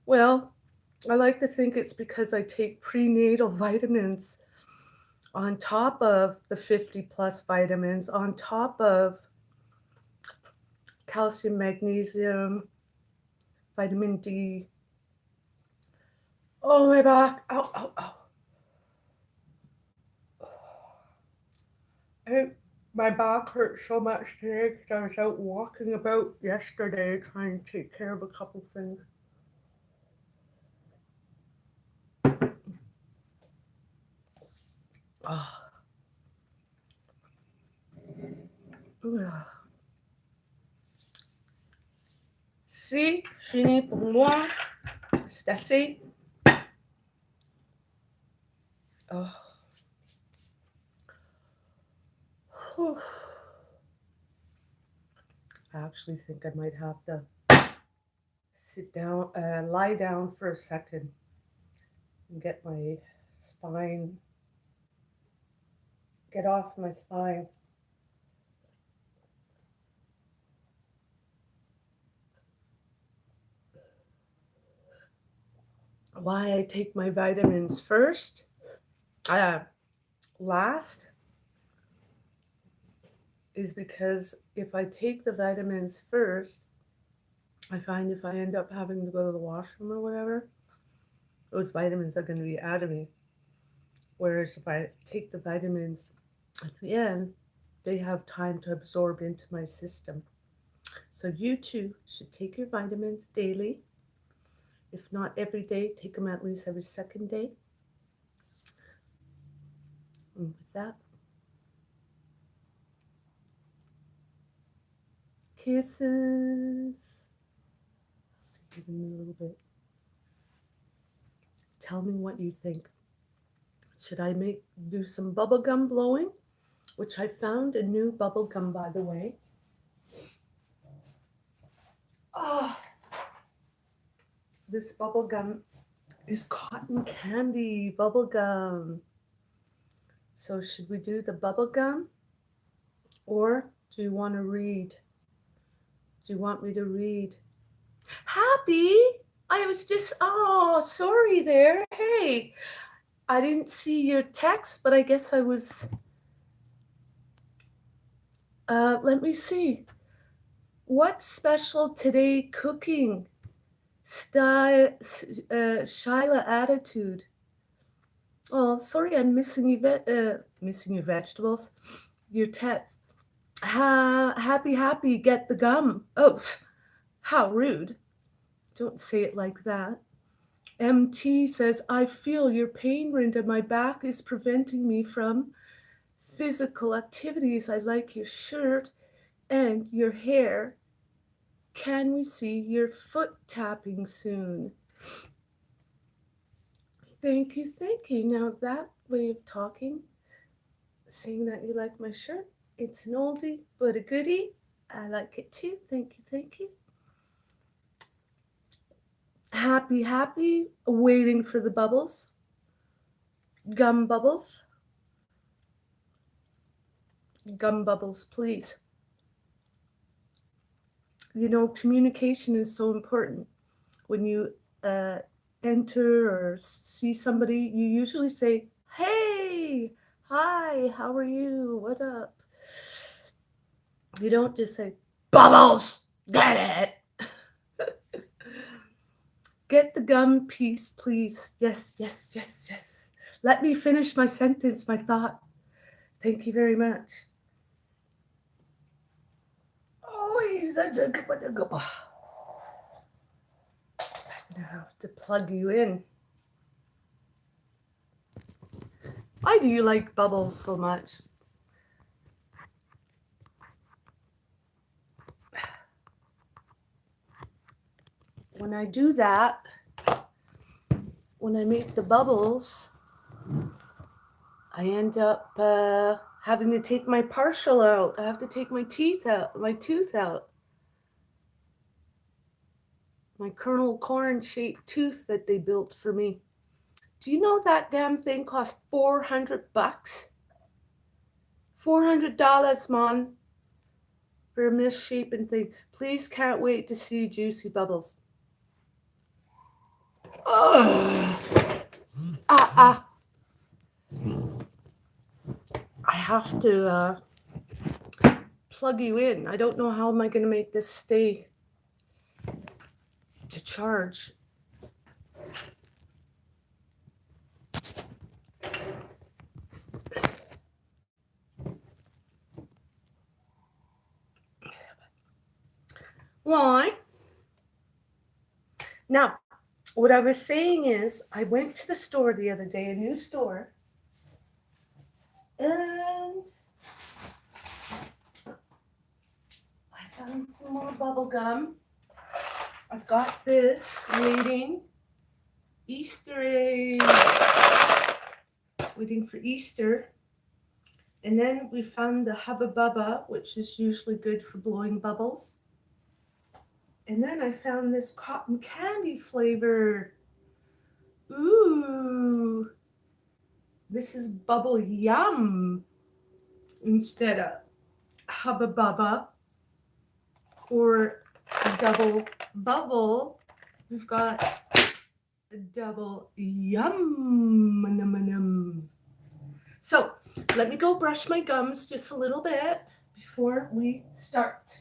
Well, I like to think it's because I take prenatal vitamins on top of the 50 plus vitamins, on top of calcium, magnesium, vitamin D. Oh, my back. Ow, ow, ow. My back hurt so much today because I was out walking about yesterday trying to take care of a couple things. Si, fini pour moi. C'est assez. Oh. I actually think I might have to sit down, lie down for a second and get my spine, get off my spine. Why I take my vitamins first, last, is because if I take the vitamins first, I find if I end up having to go to the washroom or whatever, those vitamins are going to be out of me. Whereas if I take the vitamins at the end, they have time to absorb into my system. So you too should take your vitamins daily. If not every day, take them at least every second day. And with that, kisses. I'll see you in a little bit. Tell me what you think. Should I do some bubble gum blowing? Which I found a new bubble gum, by the way. Oh, this bubble gum is cotton candy bubble gum. So should we do the bubble gum? Or do you want to read? Do you want me to read? Happy! I was just, sorry there. Hey, I didn't see your text, but I guess I was, let me see. What's special today cooking? Style, Shyla attitude. Oh, sorry, I'm missing your vegetables. Your text. Happy, get the gum. Oh, how rude. Don't say it like that. MT says, I feel your pain, Rinda. My back is preventing me from physical activities. I like your shirt and your hair. Can we see your foot tapping soon? Thank you. Now that way of talking, saying that you like my shirt, it's an oldie but a goodie. I like it too. Thank you. Happy, waiting for the bubbles. Gum bubbles. Gum bubbles, please. You know, communication is so important. When you uh, enter or see somebody, you usually say, "Hey, hi, how are you? What up?" You don't just say, "Bubbles, get it." Get the gum piece, please. Yes, yes, yes, yes. Let me finish my sentence, my thought. Thank you very much. Oh, that's a good one. I'm gonna have to plug you in. Why do you like bubbles so much? When I do that, when I make the bubbles, I end up having to take my partial out. I have to take my teeth out, my tooth out. My kernel corn shaped tooth that they built for me. Do you know that damn thing cost $400? $400, man, for a misshapen thing. Please can't wait to see juicy bubbles. Ugh. I have to plug you in. I don't know how am I going to make this stay to charge. Why? Now, what I was saying is, I went to the store the other day, a new store, and I found some more bubble gum. I've got this waiting. Easter eggs. Waiting for Easter. And then we found the Hubba Bubba, which is usually good for blowing bubbles. And then I found this cotton candy flavor. Ooh, this is bubble yum instead of Hubba Bubba or double bubble. We've got a double yum. So let me go brush my gums just a little bit before we start.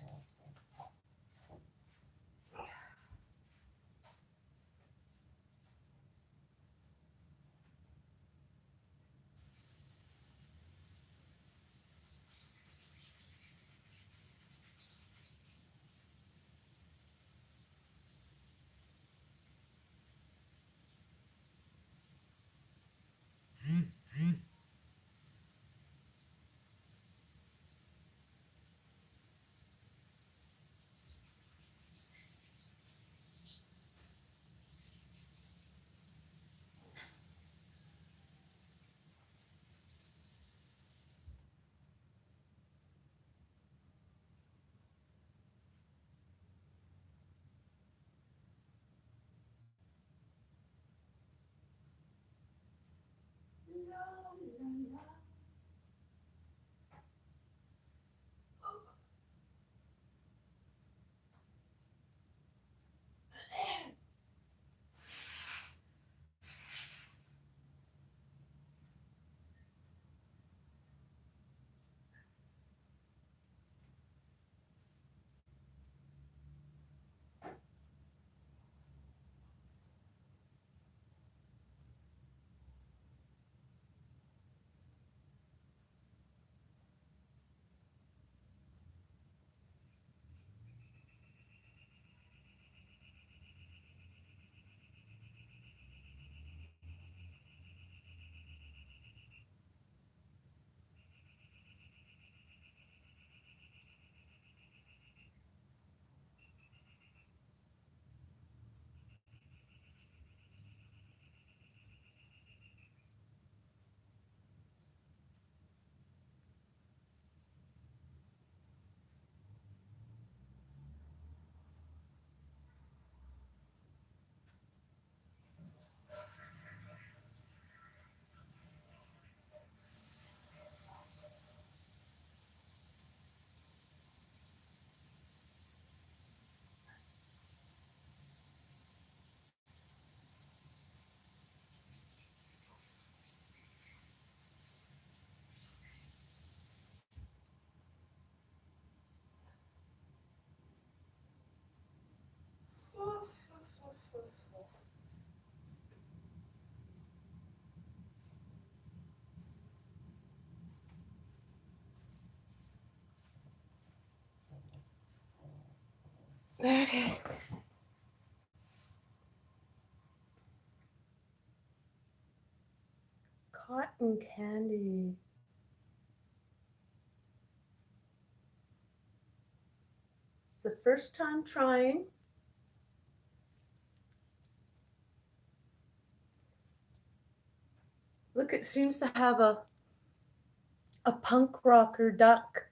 Okay. Cotton candy. It's the first time trying. Look, it seems to have a punk rocker duck.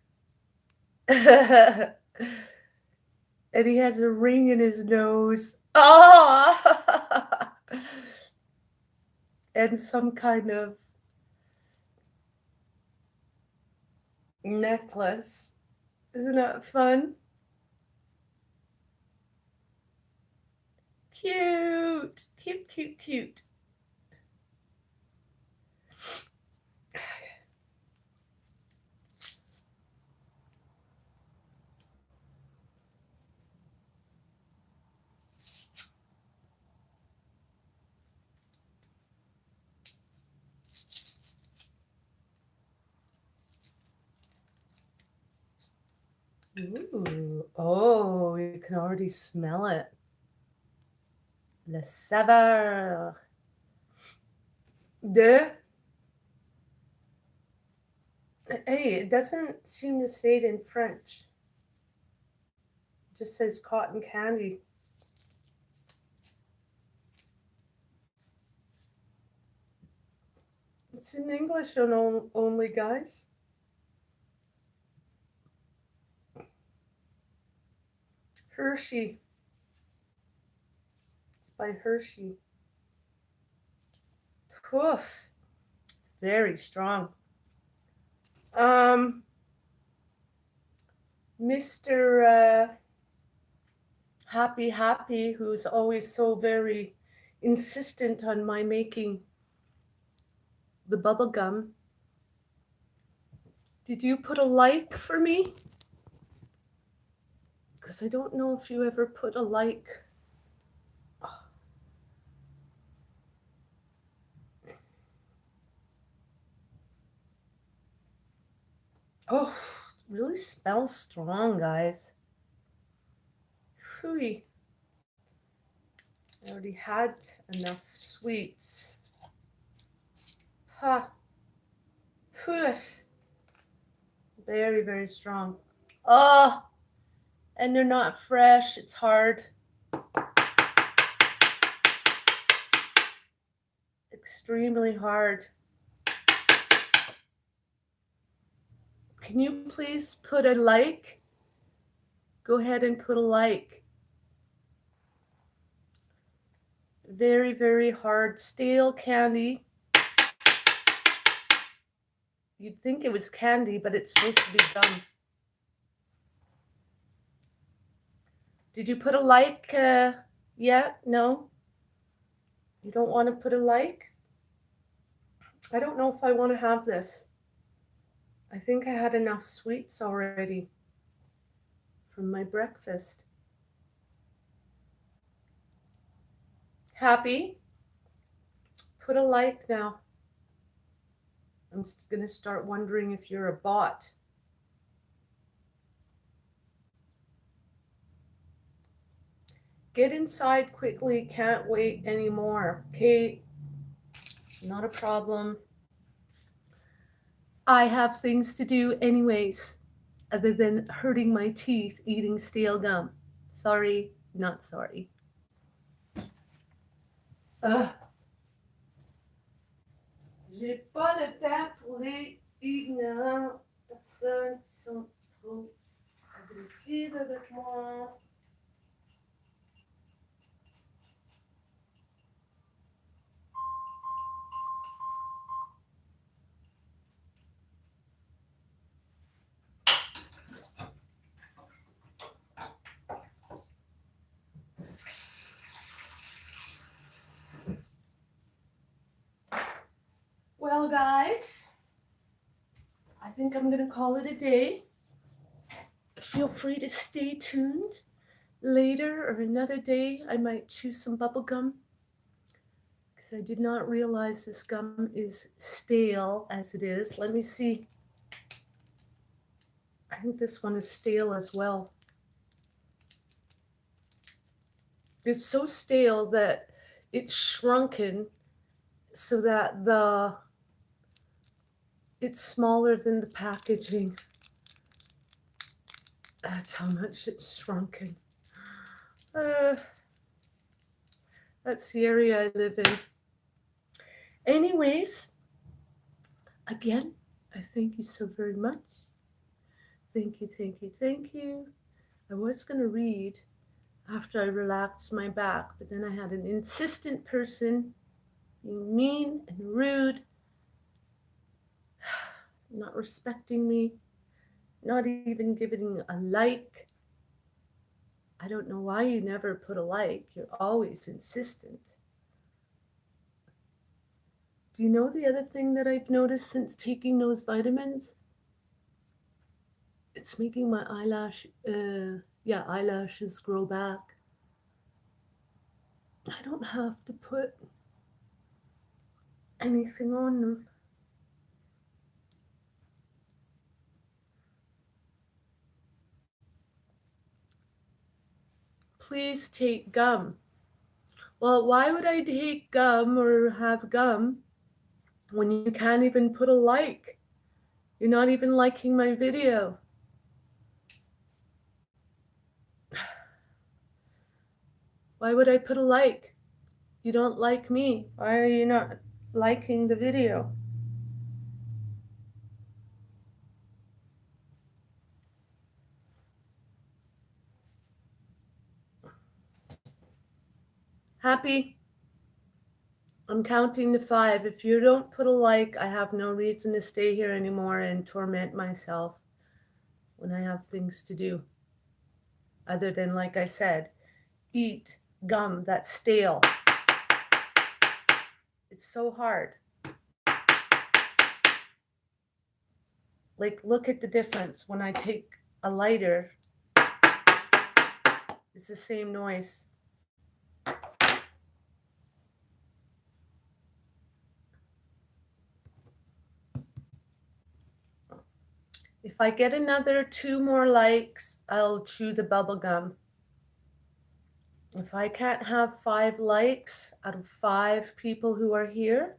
And he has a ring in his nose. Oh! And some kind of necklace. Isn't that fun? Cute. Cute, cute, cute. Ooh. Oh, you can already smell it. Le saveur de. Hey, it doesn't seem to say it in French. It just says cotton candy. It's in English only, guys. Hershey. It's by Hershey. Poof. It's very strong. Mr. Happy, who's always so very insistent on my making the bubble gum. Did you put a like for me? Because I don't know if you ever put a like. Oh, it really smells strong, guys. Phooey. I already had enough sweets. Ha. Poof. Very, very strong. Oh, and they're not fresh. It's hard. Extremely hard. Can you please put a like? Go ahead and put a like. Very, very hard. Stale candy. You'd think it was candy, but it's supposed to be gum. Did you put a like yet? No? You don't want to put a like? I don't know if I want to have this. I think I had enough sweets already from my breakfast. Happy? Put a like now. I'm just going to start wondering if you're a bot. Get inside quickly. Can't wait anymore. Okay. Not a problem. I have things to do anyways, other than hurting my teeth eating stale gum. Sorry, not sorry. J'ai pas le temps pour les ignorants, personnes qui sont trop agressives avec moi. Well, guys, I think I'm going to call it a day. Feel free to stay tuned. Later or another day, I might chew some bubble gum because I did not realize this gum is stale as it is. Let me see. I think this one is stale as well. It's so stale that it's shrunken so that it's smaller than the packaging. That's how much it's shrunken. Uh, that's the area I live in. Anyways, again, I thank you so very much. Thank you, thank you, thank you. I was going to read after I relaxed my back, but then I had an insistent person being mean and rude, not respecting me, not even giving a like. I don't know why you never put a like. You're always insistent. Do you know the other thing that I've noticed since taking those vitamins? It's making my eyelashes grow back. I don't have to put anything on them. Please take gum. Well, why would I take gum or have gum when you can't even put a like? You're not even liking my video. Why would I put a like? You don't like me. Why are you not liking the video? Happy? I'm counting to 5. If you don't put a like, I have no reason to stay here anymore and torment myself when I have things to do. Other than, like I said, eat gum that's stale. It's so hard. Like, look at the difference. When I take a lighter, it's the same noise. If I get another 2 more likes, I'll chew the bubble gum. If I can't have 5 likes out of 5 people who are here,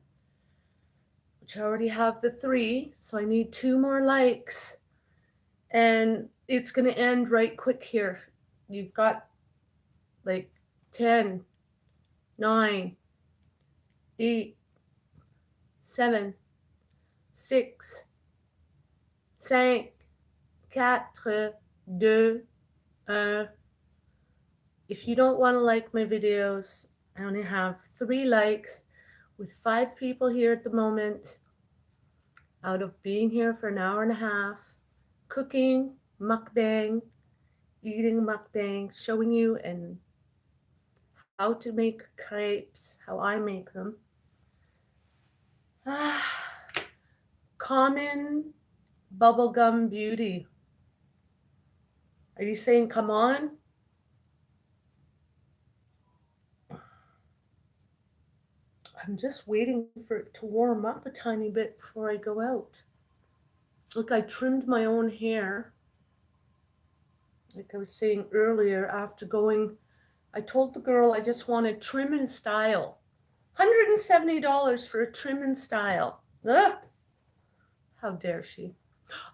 which I already have the 3, so I need 2 more likes, and it's going to end right quick here. You've got like 10, 9, 8, 7, 6, 5, 4, 2, 1. If you don't want to like my videos, I only have 3 likes with 5 people here at the moment out of being here for an hour and a half, cooking, mukbang, eating mukbang, showing you and how to make crepes, how I make them. Common bubblegum beauty. Are you saying come on? I'm just waiting for it to warm up a tiny bit before I go out. Look, I trimmed my own hair. Like I was saying earlier, after going, I told the girl I just wanted trim and style. $170 for a trim and style. Ugh. How dare she?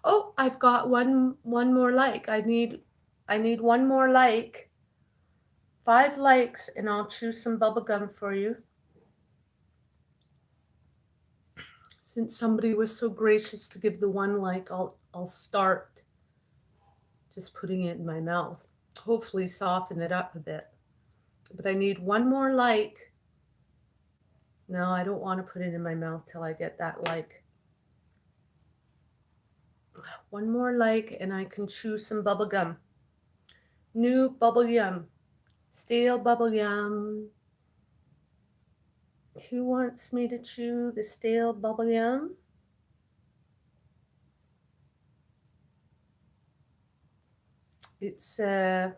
Oh, I've got one more like. I need 1 more like. 5 likes and I'll chew some bubble gum for you. Since somebody was so gracious to give the 1 like, I'll start just putting it in my mouth. Hopefully soften it up a bit. But I need 1 more like. No, I don't want to put it in my mouth till I get that like. 1 more like and I can chew some bubble gum. New bubble gum. Stale bubble gum. Who wants me to chew the stale bubble gum? It's a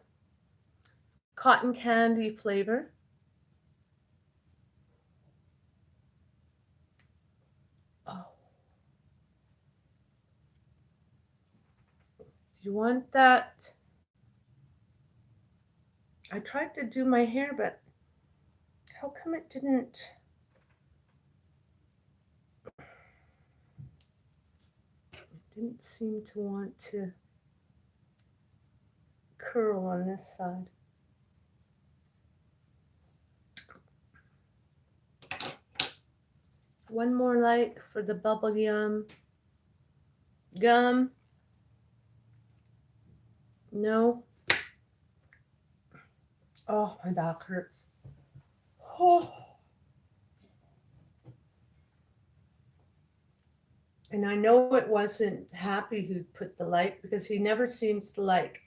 cotton candy flavor. Oh. Do you want that I tried to do my hair, but how come it didn't seem to want to curl on this side. One more light for the bubble gum. No. Oh, my back hurts. Oh. And I know it wasn't Happy who put the light, because he never seems to like.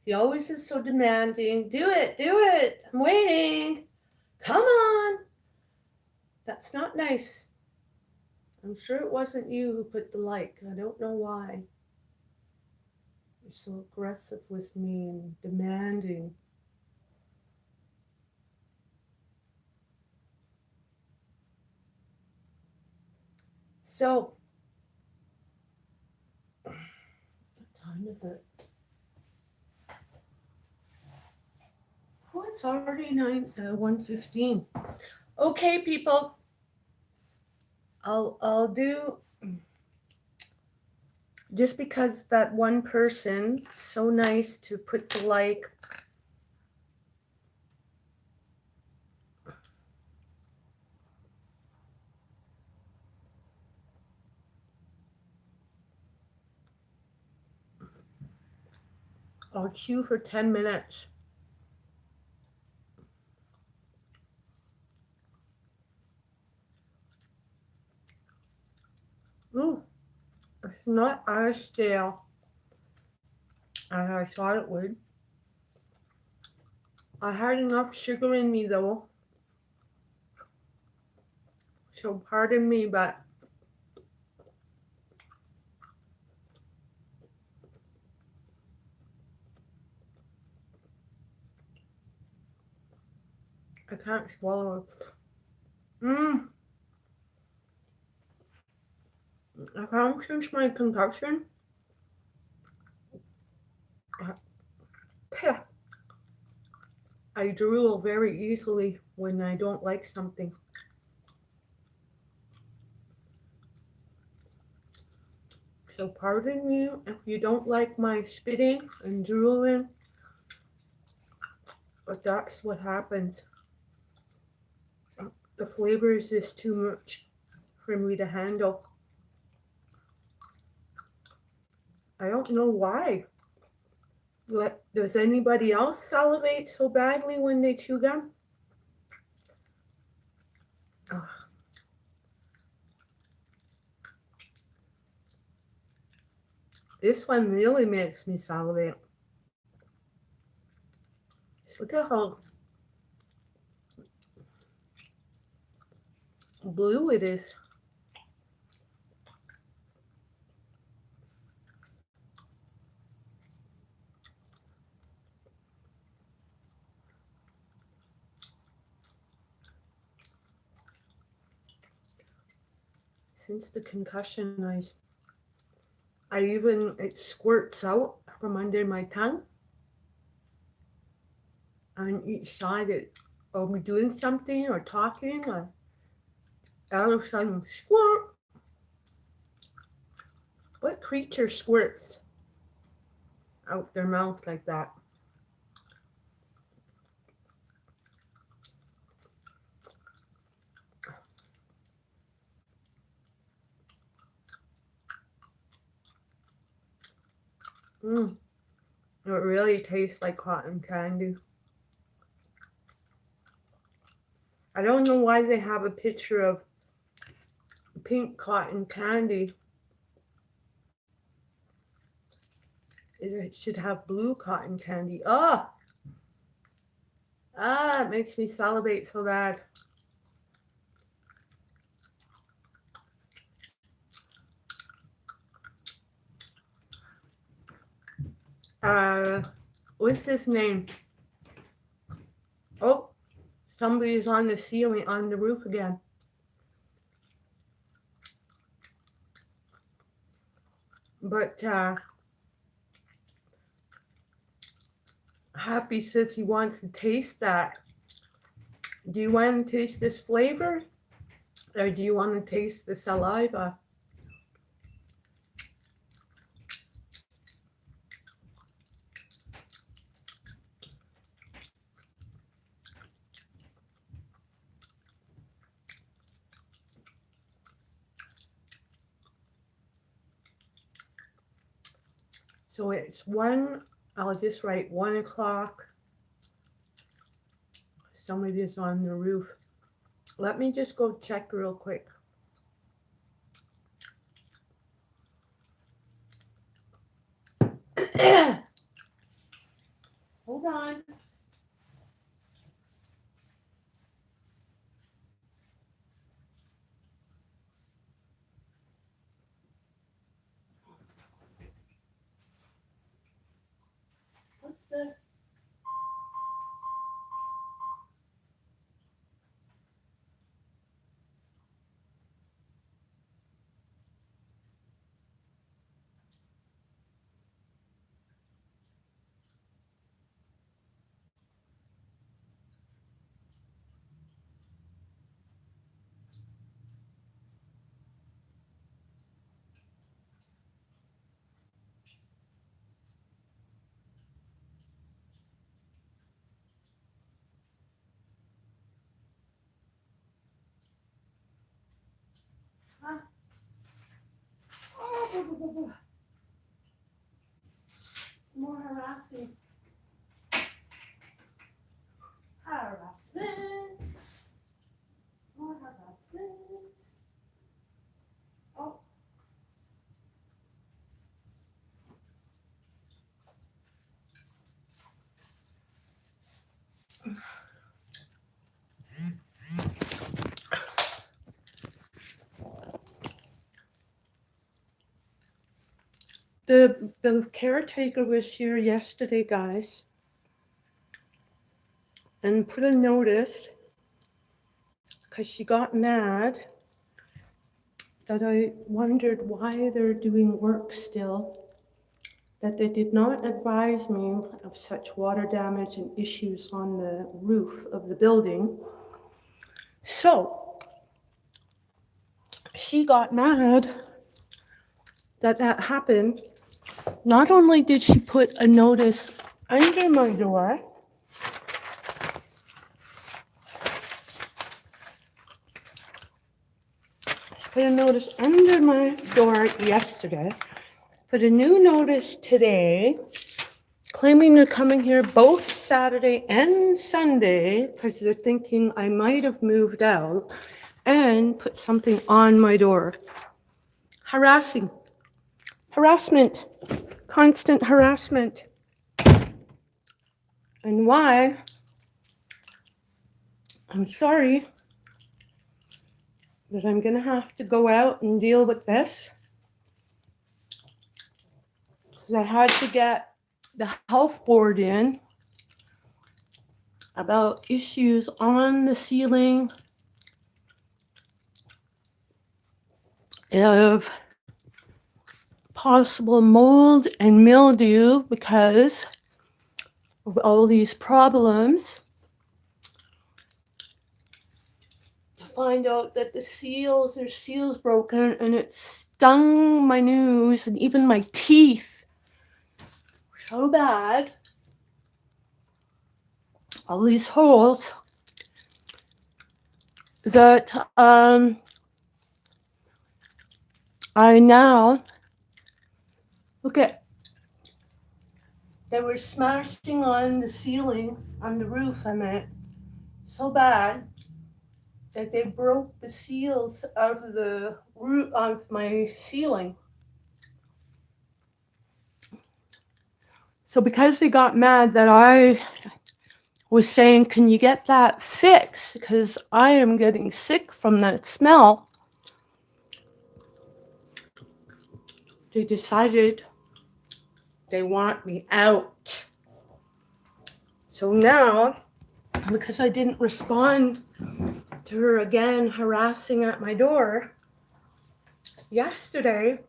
He always is so demanding. Do it, do it. I'm waiting. Come on. That's not nice. I'm sure it wasn't you who put the like. I don't know why. You're so aggressive with me and demanding. So, what time is it? Oh, it's already 1:15. Okay, people. I'll do, just because that one person so nice to put the like. I'll chew for 10 minutes. Ooh, it's not as stale as I thought it would. I had enough sugar in me though. So pardon me, but I can't swallow. I found since my concussion, I drool very easily when I don't like something. So pardon me if you don't like my spitting and drooling, but that's what happens. The flavor is just too much for me to handle. I don't know why. Does anybody else salivate so badly when they chew gum? Ugh. This one really makes me salivate. Just look at how blue it is. Since the concussion, it squirts out from under my tongue. On each side of me doing something or talking, or all of a sudden, squirt. What creature squirts out their mouth like that? It really tastes like cotton candy. I don't know why they have a picture of pink cotton candy. It should have blue cotton candy. It makes me salivate so bad. What's his name? Oh, somebody's on the ceiling, on the roof again. But Happy says he wants to taste that. Do you want to taste this flavor? Or do you want to taste the saliva? So it's one, I'll just write 1 o'clock. Somebody's on the roof. Let me just go check real quick. Hold on. What's the oh, more harassing. Harassment. More harassment. Oh. The caretaker was here yesterday, guys, and put a notice because she got mad that I wondered why they're doing work still, that they did not advise me of such water damage and issues on the roof of the building. So she got mad that happened. Not only did she put a notice under my door, she put a notice under my door yesterday, put a new notice today, claiming they're coming here both Saturday and Sunday because they're thinking I might have moved out, and put something on my door. Harassment, constant harassment. And why? I'm sorry, but I'm gonna have to go out and deal with this. Because I had to get the health board in about issues on the ceiling of possible mold and mildew because of all these problems. To find out that there's seals broken, and it stung my nose and even my teeth so bad. All these holes that I now look at. They were smashing on the ceiling, on the roof, I meant, so bad that they broke the seals of the roof of my ceiling. So because they got mad that I was saying, can you get that fixed? Because I am getting sick from that smell. They decided they want me out. So now, because I didn't respond to her again harassing at my door yesterday,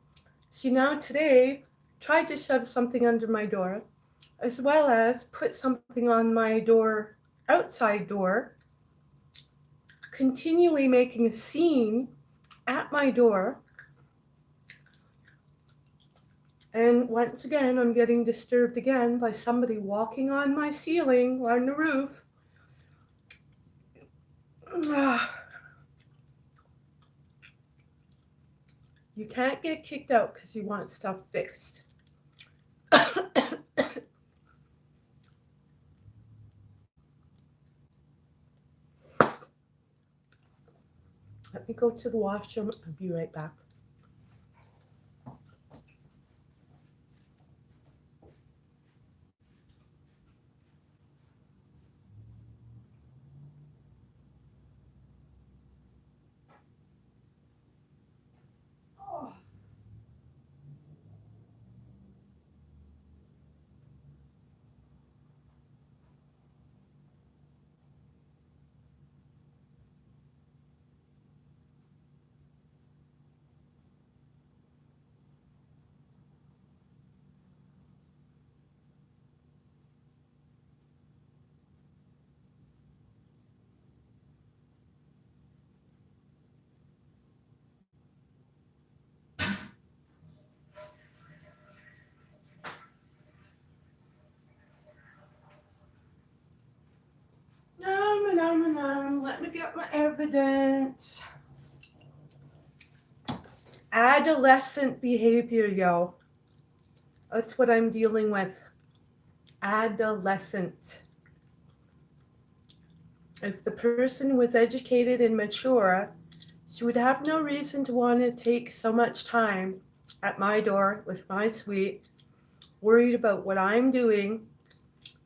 she now today tried to shove something under my door. as well as put something on my door, outside door, continually making a scene at my door. And once again, I'm getting disturbed again by somebody walking on my ceiling, on the roof. You can't get kicked out because you want stuff fixed. Let me go to the washroom. I'll be right back. Let me get my evidence. Adolescent behavior, yo. That's what I'm dealing with. Adolescent. If the person was educated and mature, she would have no reason to want to take so much time at my door with my suite, worried about what I'm doing.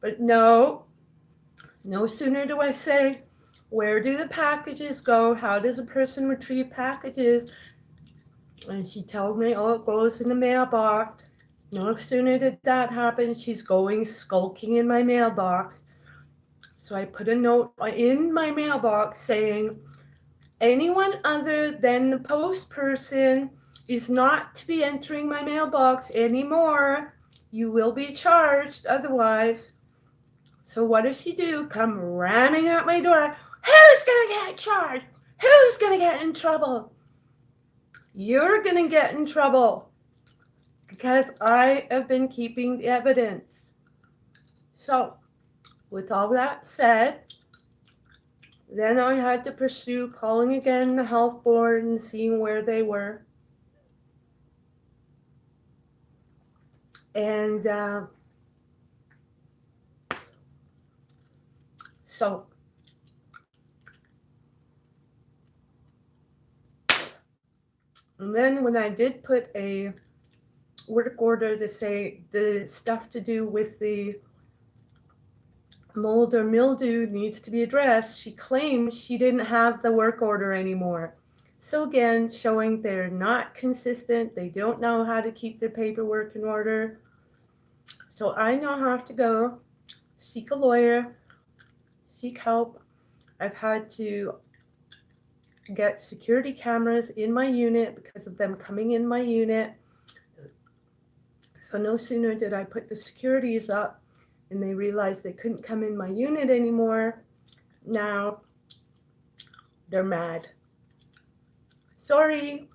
But no sooner do I say, where do the packages go? How does a person retrieve packages? And she told me, oh, it goes in the mailbox. No sooner did that happen, she's going skulking in my mailbox. So I put a note in my mailbox saying, anyone other than the post person is not to be entering my mailbox anymore. You will be charged otherwise. So what does she do? Come ramming at my door. Who's going to get charged? Who's going to get in trouble? You're going to get in trouble because I have been keeping the evidence. So with all that said, then I had to pursue calling again the health board and seeing where they were. And so and then when I did put a work order to say the stuff to do with the mold or mildew needs to be addressed, she claimed she didn't have the work order anymore. So again, showing they're not consistent, they don't know how to keep their paperwork in order. So I now have to go seek a lawyer, seek help. I've had to get security cameras in my unit because of them coming in my unit. So no sooner did I put the securities up and they realized they couldn't come in my unit anymore. Now they're mad. Sorry,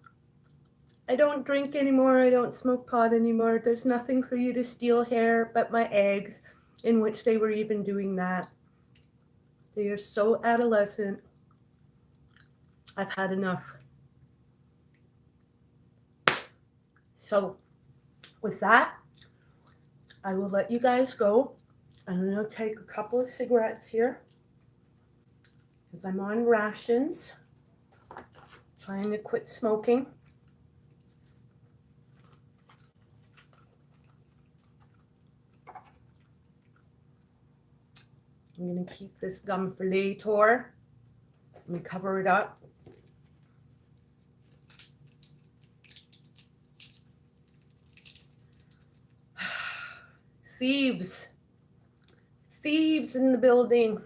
I don't drink anymore. I don't smoke pot anymore. There's nothing for you to steal here but my eggs, in which they were even doing that. They are so adolescent. I've had enough. So with that, I will let you guys go. I'm going to take a couple of cigarettes here because I'm on rations, trying to quit smoking. I'm going to keep this gum for later. Let me cover it up. Thieves in the building,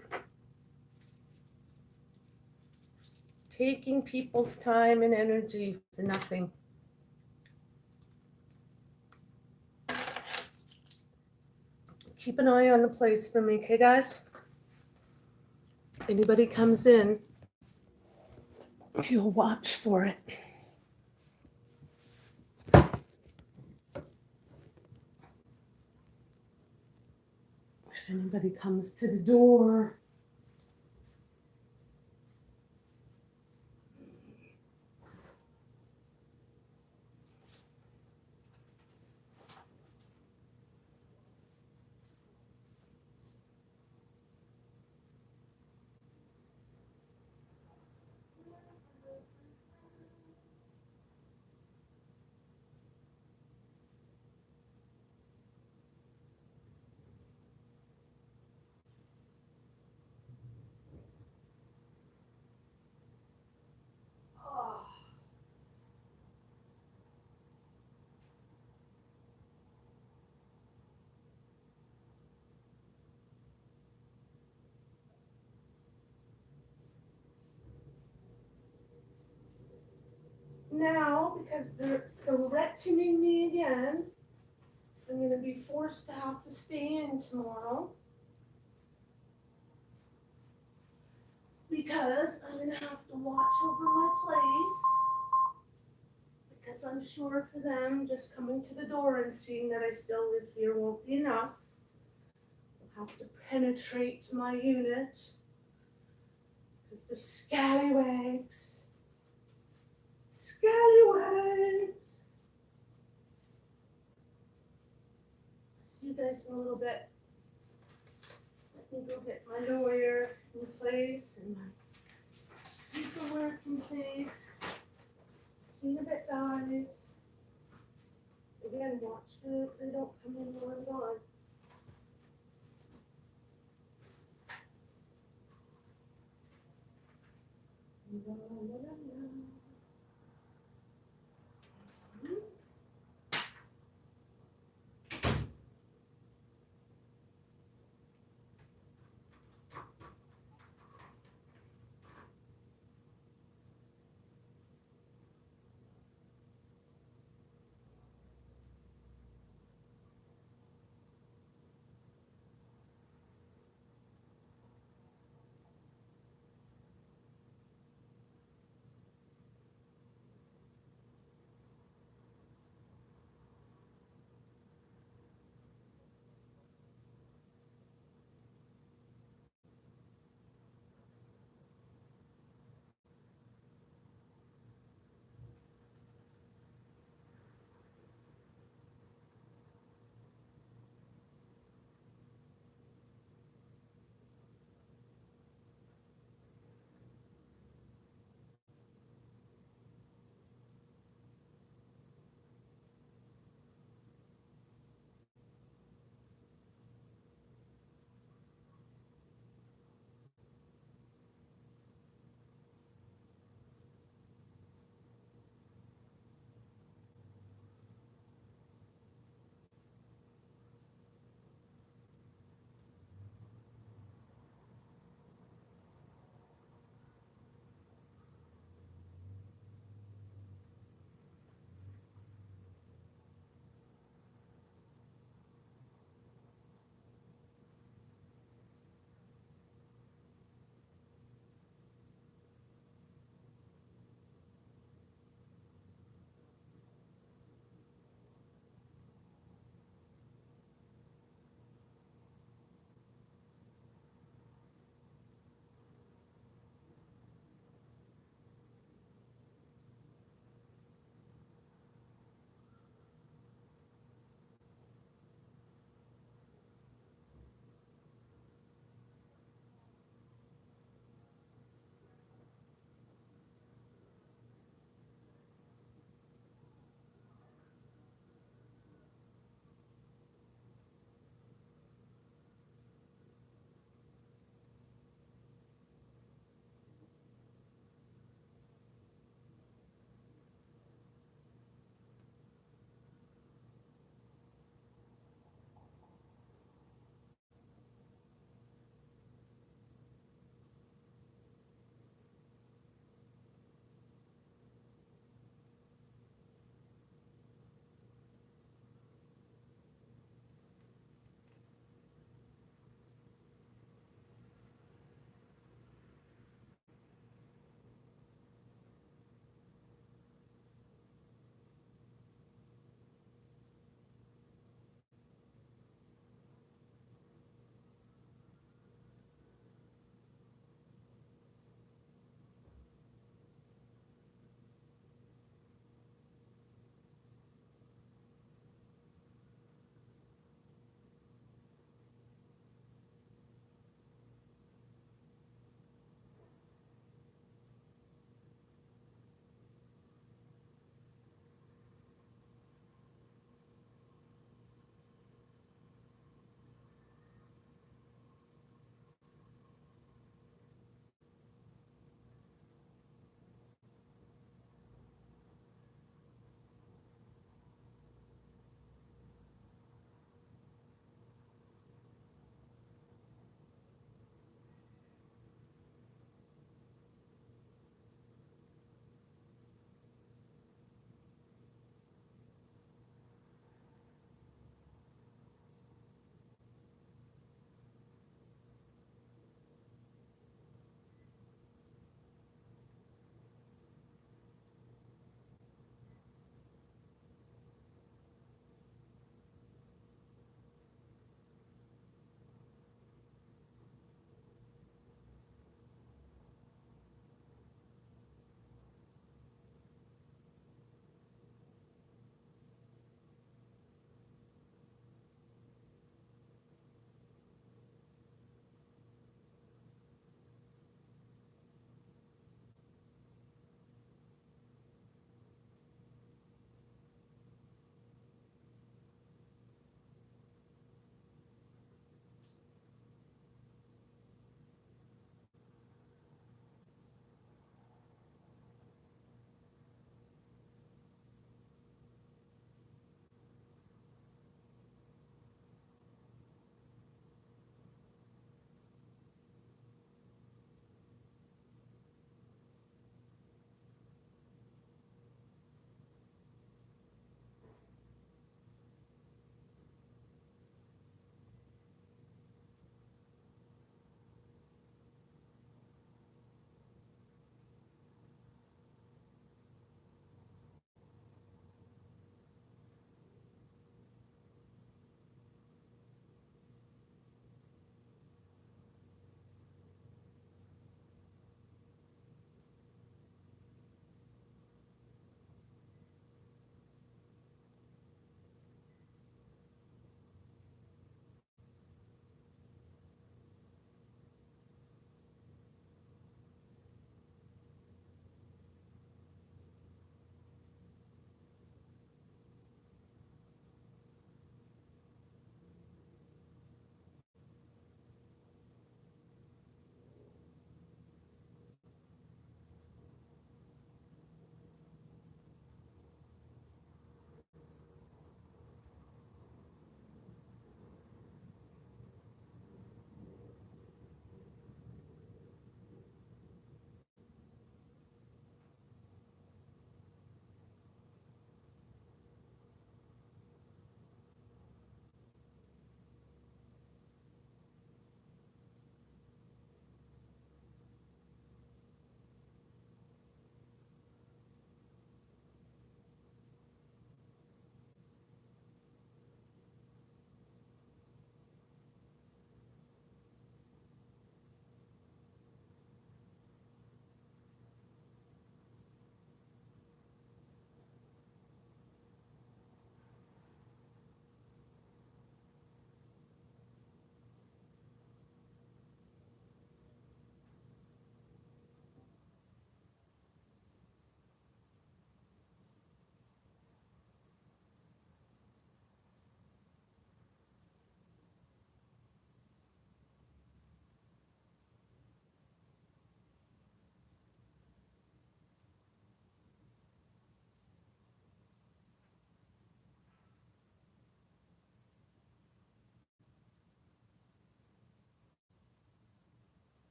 taking people's time and energy for nothing. keep an eye on the place for me, okay, guys? Anybody comes in, you'll watch for it. If anybody comes to the door, now, because they're threatening me again, I'm going to be forced to have to stay in tomorrow. Because I'm going to have to watch over my place. Because I'm sure for them, just coming to the door and seeing that I still live here won't be enough. They'll have to penetrate my unit. Because they're scallywags. Scallywags. See you guys in a little bit. Let me go get my lawyer in place and my paperwork in place. See you in a bit, guys. Again, watch that they don't